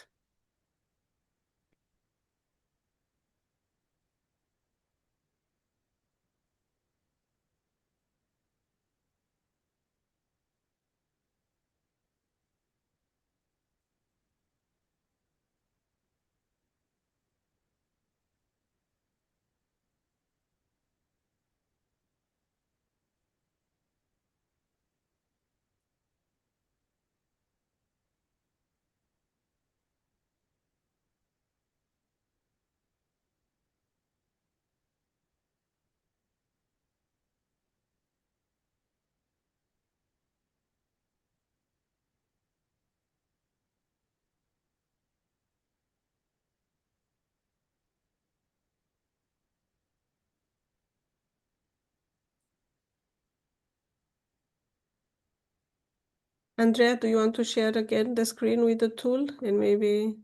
Andrea, do you want to share again the screen with the tool and maybe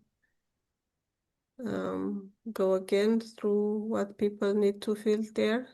go again through what people need to fill there?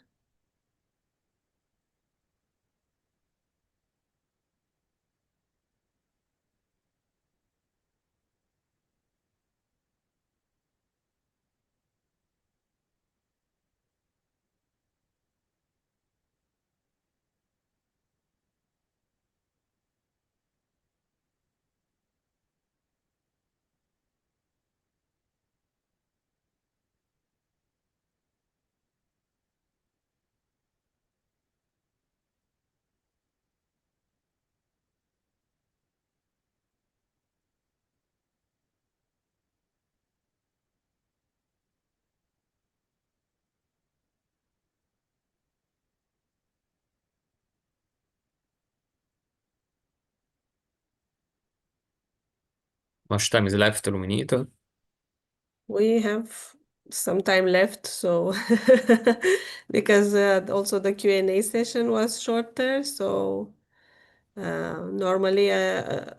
Much time is left, Luminito? We have some time left, so because also the Q&A session was shorter, so normally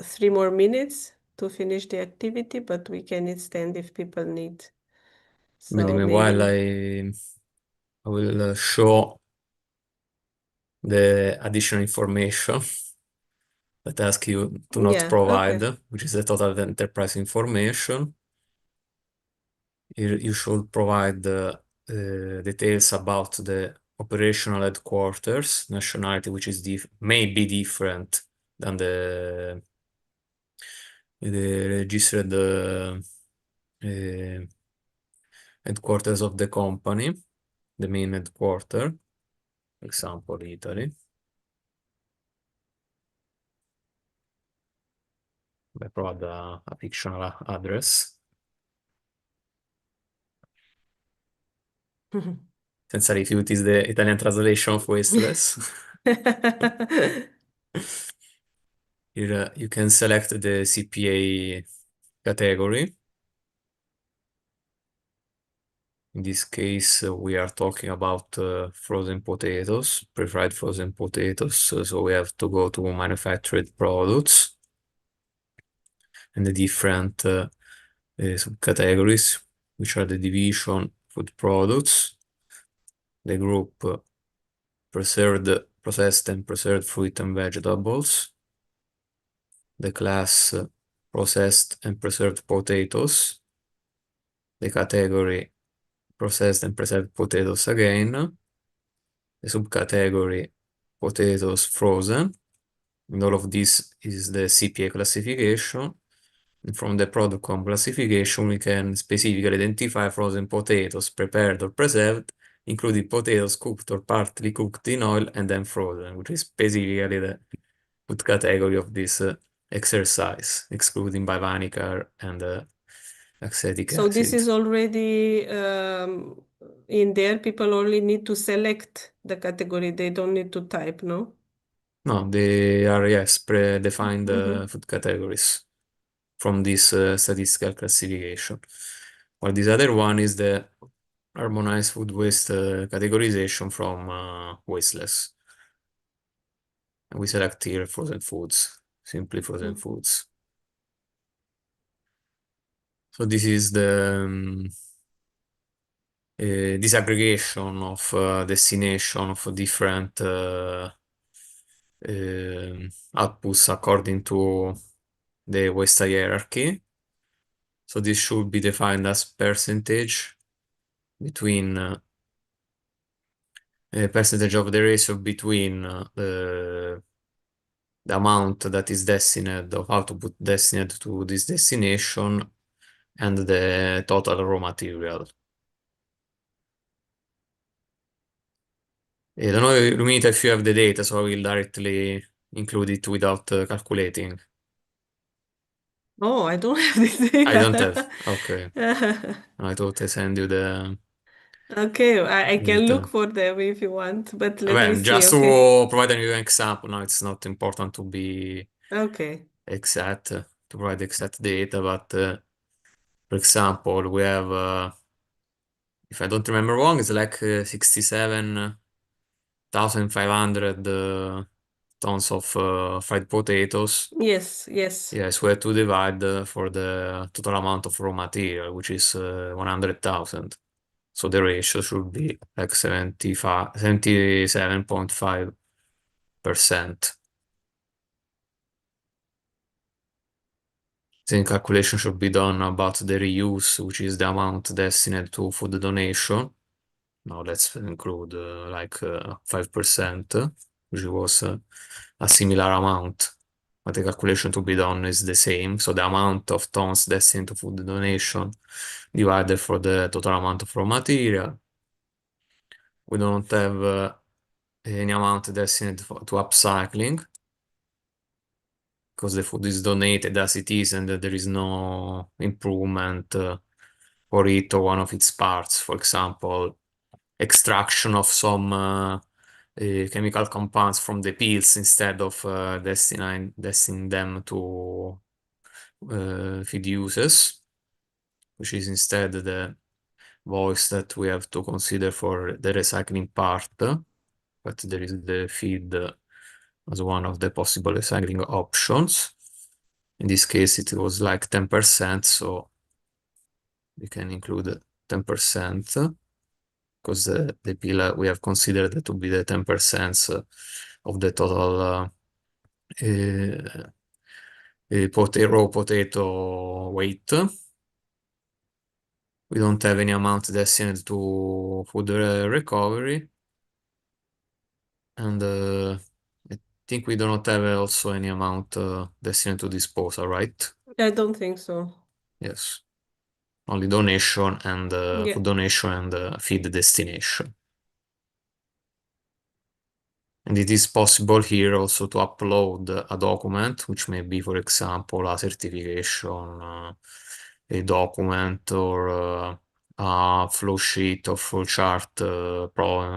3 more minutes to finish the activity, but we can extend if people need. But in the So meanwhile, maybe I will show the additional information that I ask you to not yeah, provide, okay. which is the total enterprise information. You should provide details about the operational headquarters, nationality, which is may be different than the registered headquarters of the company, the main headquarter, for example, Italy. I provide a fictional address. Senza rifiuti is the Italian translation of wasteless. Here you can select the CPA category. In this case, we are talking about frozen potatoes, pre-fried frozen potatoes. So we have to go to manufactured products and the different subcategories, which are the division food products, the group processed and preserved fruit and vegetables, the class processed and preserved potatoes, the category processed and preserved potatoes again, the subcategory potatoes frozen, and all of this is the CPA classification. And from the product classification, we can specifically identify frozen potatoes prepared or preserved, including potatoes cooked or partly cooked in oil and then frozen, which is basically the food category of this exercise, excluding biovanica and acetic So this acid. is already in there. People only need to select the category. They don't need to type, no? No, they are, yes, predefined Mm-hmm. food categories from this statistical classification. While this other one is the harmonized food waste categorization from Wasteless. And we select here frozen foods, simply frozen foods. So this is the disaggregation of destination of different outputs according to the waste hierarchy. So this should be defined as percentage between percentage of the ratio between the amount that is destined of output destined to this destination and the total raw material. I don't know, Lumita, if you have the data, so I will directly include it without calculating. Oh, I don't have this I don't have. data. Okay. I thought I send you the Okay, I can look data. for them if you want, but let me Well, see. just Okay. to provide you an example, now it's not important to be Okay. exact, to provide exact data, but for example, we have, if I don't remember wrong, it's like 67,500 tons of fried potatoes. Yes, yes. Yes, we have to divide for the total amount of raw material, which is 100,000. So the ratio should be like 77.5%. The calculation should be done about the reuse, which is the amount destined to food donation. Now let's include 5%, which was a similar amount. But the calculation to be done is the same. So the amount of tons destined to food donation divided for the total amount of raw material. We don't have any amount destined to upcycling because the food is donated as it is and there is no improvement for it or one of its parts. For example, extraction of some chemical compounds from the peels instead of destining them to feed uses, which is instead the voice that we have to consider for the recycling part, but there is the feed as one of the possible recycling options. In this case, it was like 10%, so we can include 10% because the peel we have considered to be the 10% of the total raw potato weight. We don't have any amount destined to food recovery. And I think we do not have also any amount destined to disposal, right? I don't think so. Yes. Only donation and Yeah. food donation and feed destination. And it is possible here also to upload a document, which may be, for example, a certification, a document, or a flow sheet or flow chart,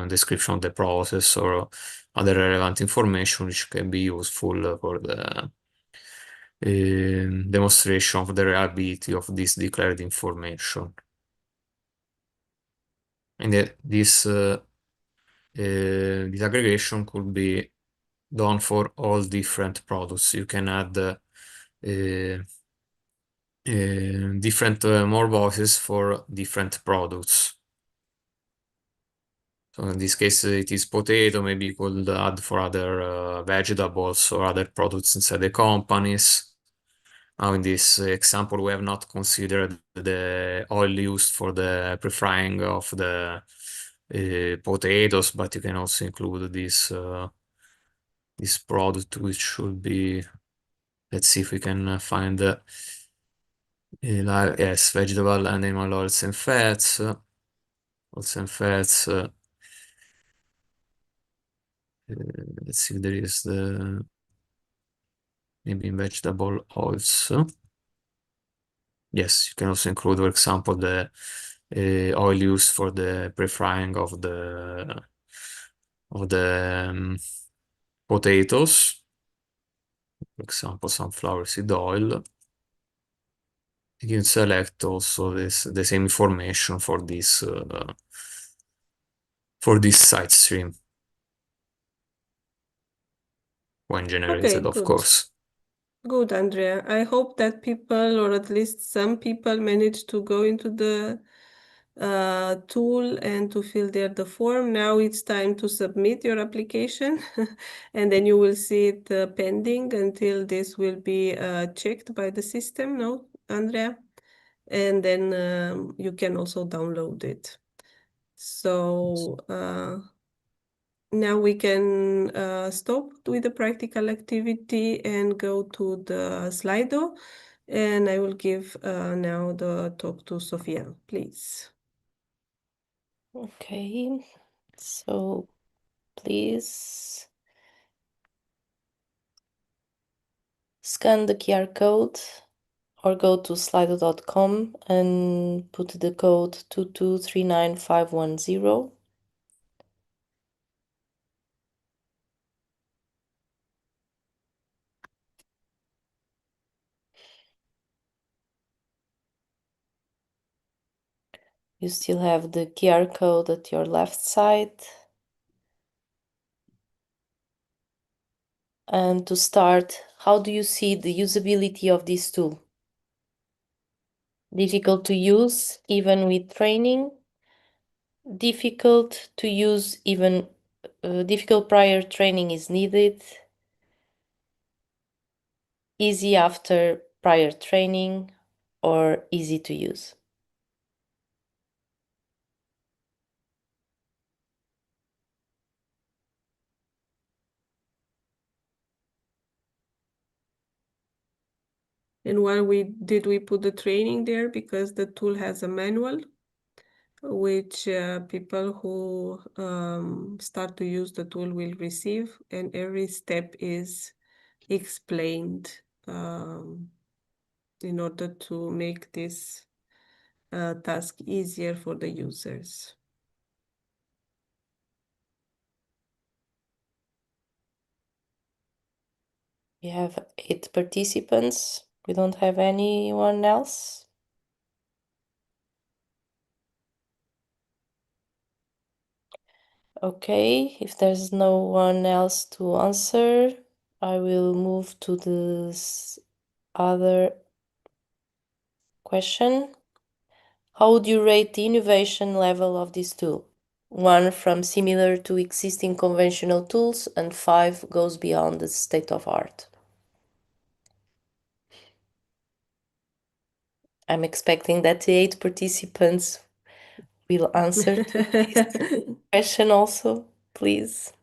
description of the process, or other relevant information which can be useful for the demonstration of the reliability of this declared information. And this aggregation could be done for all different products. You can add different more voices for different products. So in this case, it is potato. Maybe you could add for other vegetables or other products inside the companies. Now, in this example, we have not considered the oil used for the pre-frying of the potatoes, but you can also include this product, which should be. Let's see if we can find yes, vegetable and animal oils and fats. Oils and fats. Let's see if there is maybe in vegetable oils. Yes, you can also include, for example, the oil used for the pre-frying of the potatoes. For example, sunflower seed oil. You can select also the same information for this site stream when generated, of good. course. Good, Andrea. I hope that people, or at least some people, manage to go into the tool and to fill there the form. Now it's time to submit your application, and then you will see it pending until this will be checked by the system, no, Andrea? And then you can also download it. So now we can stop with the practical activity and go to the Slido. And I will give now the talk to Sofia, please. Okay, so please scan the QR code or go to slido.com and put the code 2239510. You still have the QR code at your left side. And to start, how do you see the usability of this tool? Difficult to use even with training? Difficult to use even difficult prior training is needed? Easy after prior training, or easy to use? And why did we put the training there? Because the tool has a manual, which people who start to use the tool will receive, and every step is explained in order to make this task easier for the users. We have 8 participants. We don't have anyone else. Okay, if there's no one else to answer, I will move to this other question. How would you rate the innovation level of this tool? 1 from similar to existing conventional tools, and 5 goes beyond the state of art. I'm expecting that the 8 participants will answer to this question also, please.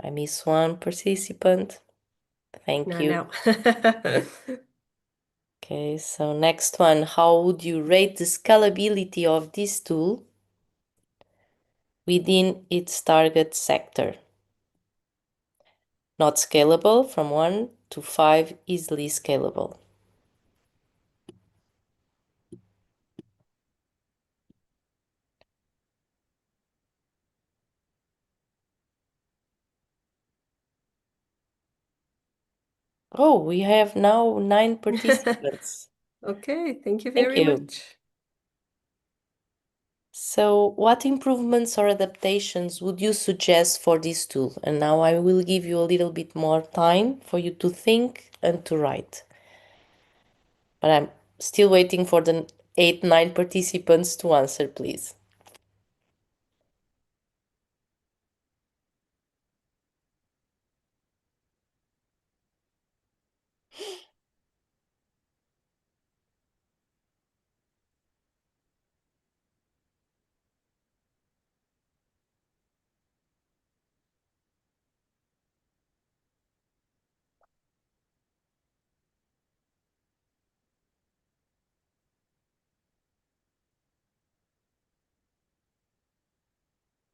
I miss one participant. Thank you. No. Okay, so next one. How would you rate the scalability of this tool within its target sector? Not scalable, from 1 to 5, easily scalable. Oh, we have now 9 participants. Okay, thank you Thank very you. much. So, what improvements or adaptations would you suggest for this tool? And now I will give you a little bit more time for you to think and to write. But I'm still waiting for the 8, 9 participants to answer, please.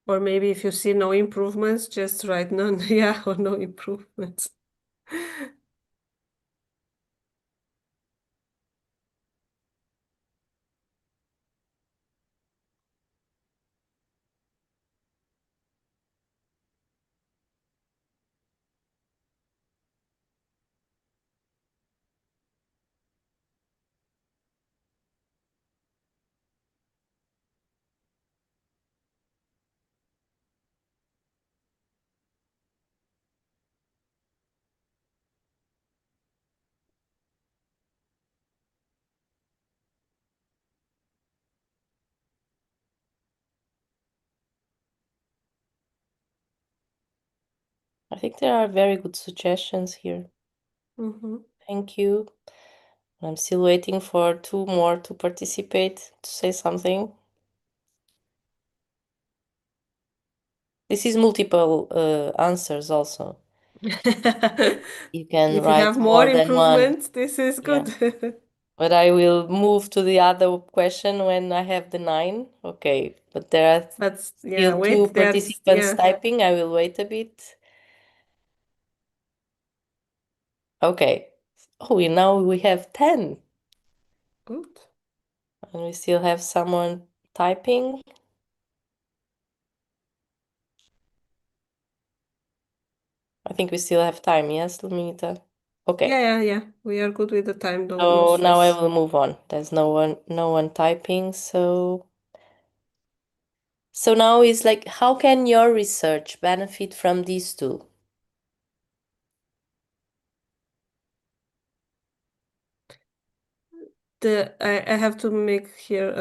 Or maybe if you see no improvements, just write none, yeah, or no improvements. I think there are very good suggestions here. Thank you. I'm still waiting for 2 more to participate, to say something. This is multiple answers also. You can If you write have more than one. improvements, this is good. But I will move to the other question when I have the 9. Okay, but there are But still 2 wait, participants typing. I will wait a bit. Okay. Oh, now we have 10. Good. And we still have someone typing. I think we still have time, yes, Lumita? Okay. Yeah. We are good with the time. No So now I stress. will move on. There's no one typing. So now it's like, how can your research benefit from this tool? I have to make here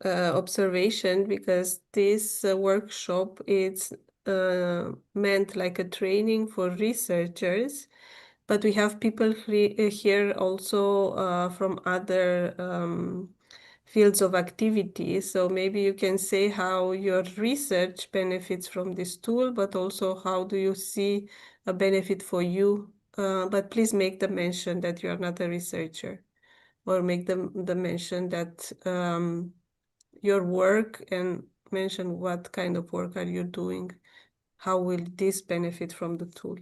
observation because this workshop is meant like a training for researchers, but we have people here also from other fields of activity. So maybe you can say how your research benefits from this tool, but also how do you see a benefit for you? But please make the mention that you are not a researcher, or make the mention that your work, and mention what kind of work are you doing. How will this benefit from the tool?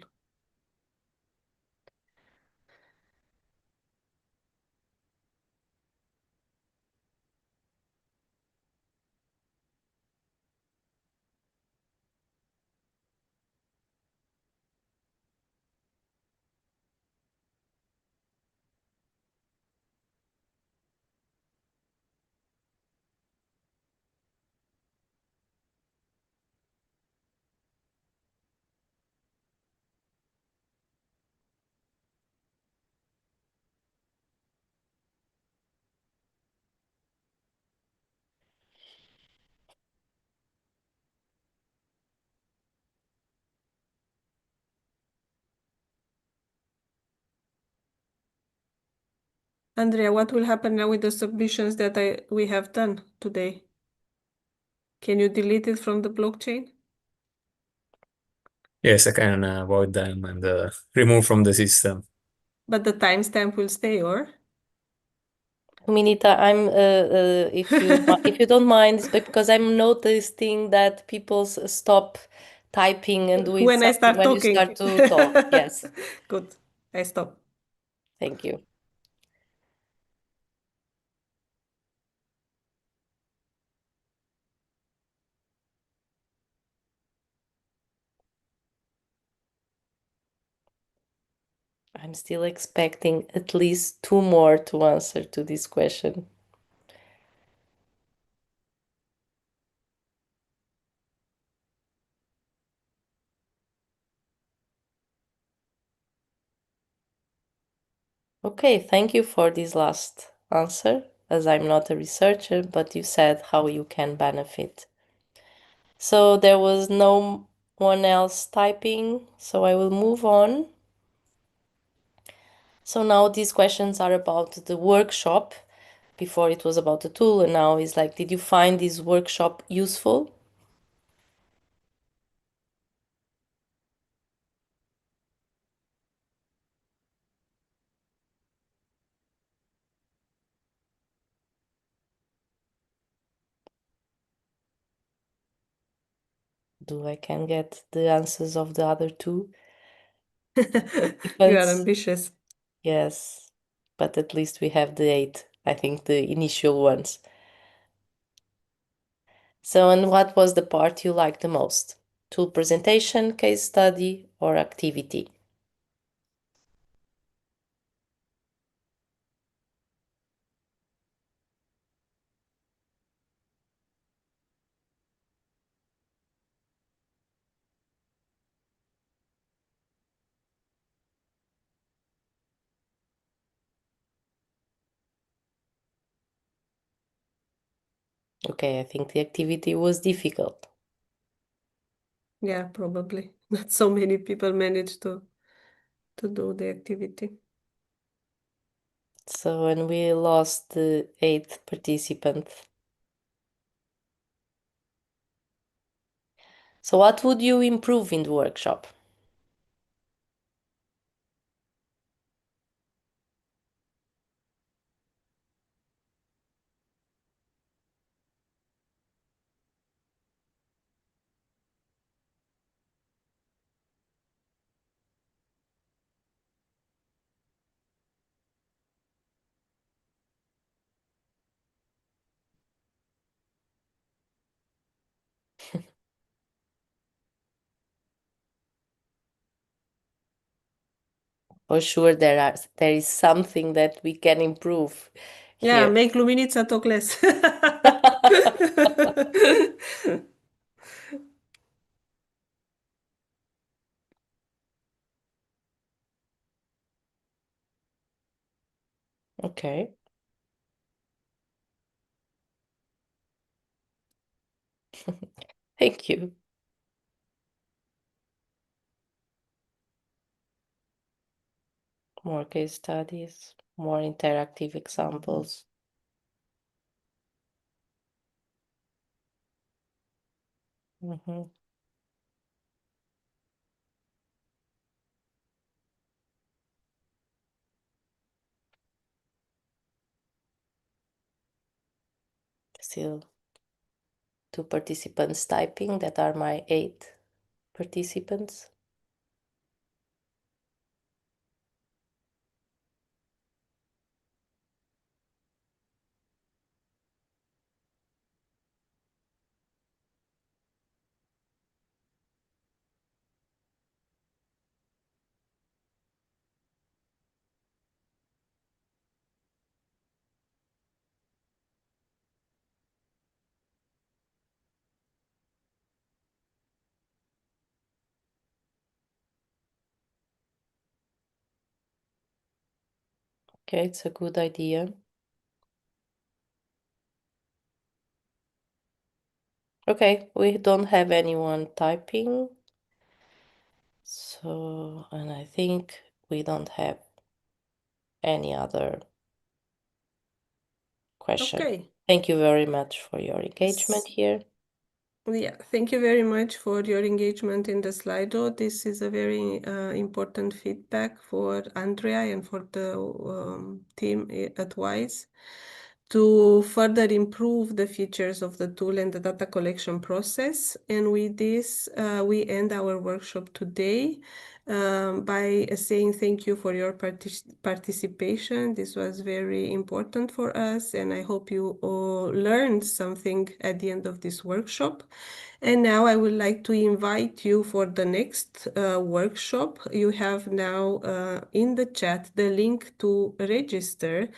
Andrea, what will happen now with the submissions that we have done today? Can you delete it from the blockchain? Yes, I can avoid them and remove from the system. But the timestamp will stay, or? Minita, I'm if you don't mind, it's because I'm noticing that people stop typing and doing When I something start when you talking. start to talk. Yes. Good. I stop. Thank you. I'm still expecting at least 2 more to answer to this question. Okay, thank you for this last answer, as I'm not a researcher, but you said how you can benefit. So there was no one else typing, so I will move on. So now these questions are about the workshop. Before it was about the tool, and now it's like, did you find this workshop useful? Do I can get the answers of the other two? You are ambitious. Yes, but at least we have the 8, I think the initial ones. So, and what was the part you liked the most? Tool presentation, case study, or activity? Okay, I think the activity was difficult. Yeah, probably. Not so many people managed to do the activity. So, and we lost the 8th participant. So, what would you improve in the workshop? For sure, there is something that we can improve Yeah, here. make luminița talk less. Okay. Thank you. More case studies, more interactive examples. Mm-hmm. Still 2 participants typing. That are my 8 participants. Okay, it's a good idea. Okay, we don't have anyone typing. So, and I think we don't have any other question. Okay. Thank you very much for your engagement here. Yeah, thank you very much for your engagement in the Slido. This is a very important feedback for Andrea and for the team at WIISE to further improve the features of the tool and the data collection process. And with this, we end our workshop today by saying thank you for your participation. This was very important for us, and I hope you all learned something at the end of this workshop. And now I would like to invite you for the next workshop. You have now in the chat the link to register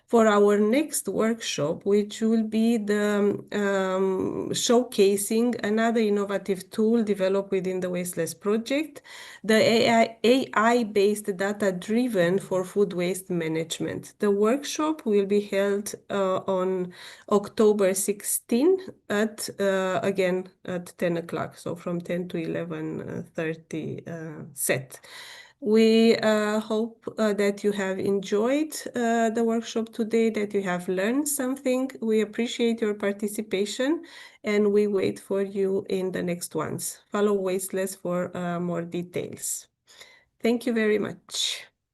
for our next workshop, which will be the showcasing another innovative tool developed within the WASTELESS project, the AI-based data-driven for food waste management. The workshop will be held on October 16 at, again, at 10 o'clock, so from 10 to 11:30 set. We hope that you have enjoyed the workshop today, that you have learned something. We appreciate your participation, and we wait for you in the next ones. Follow WASTELESS for more details. Thank you very much.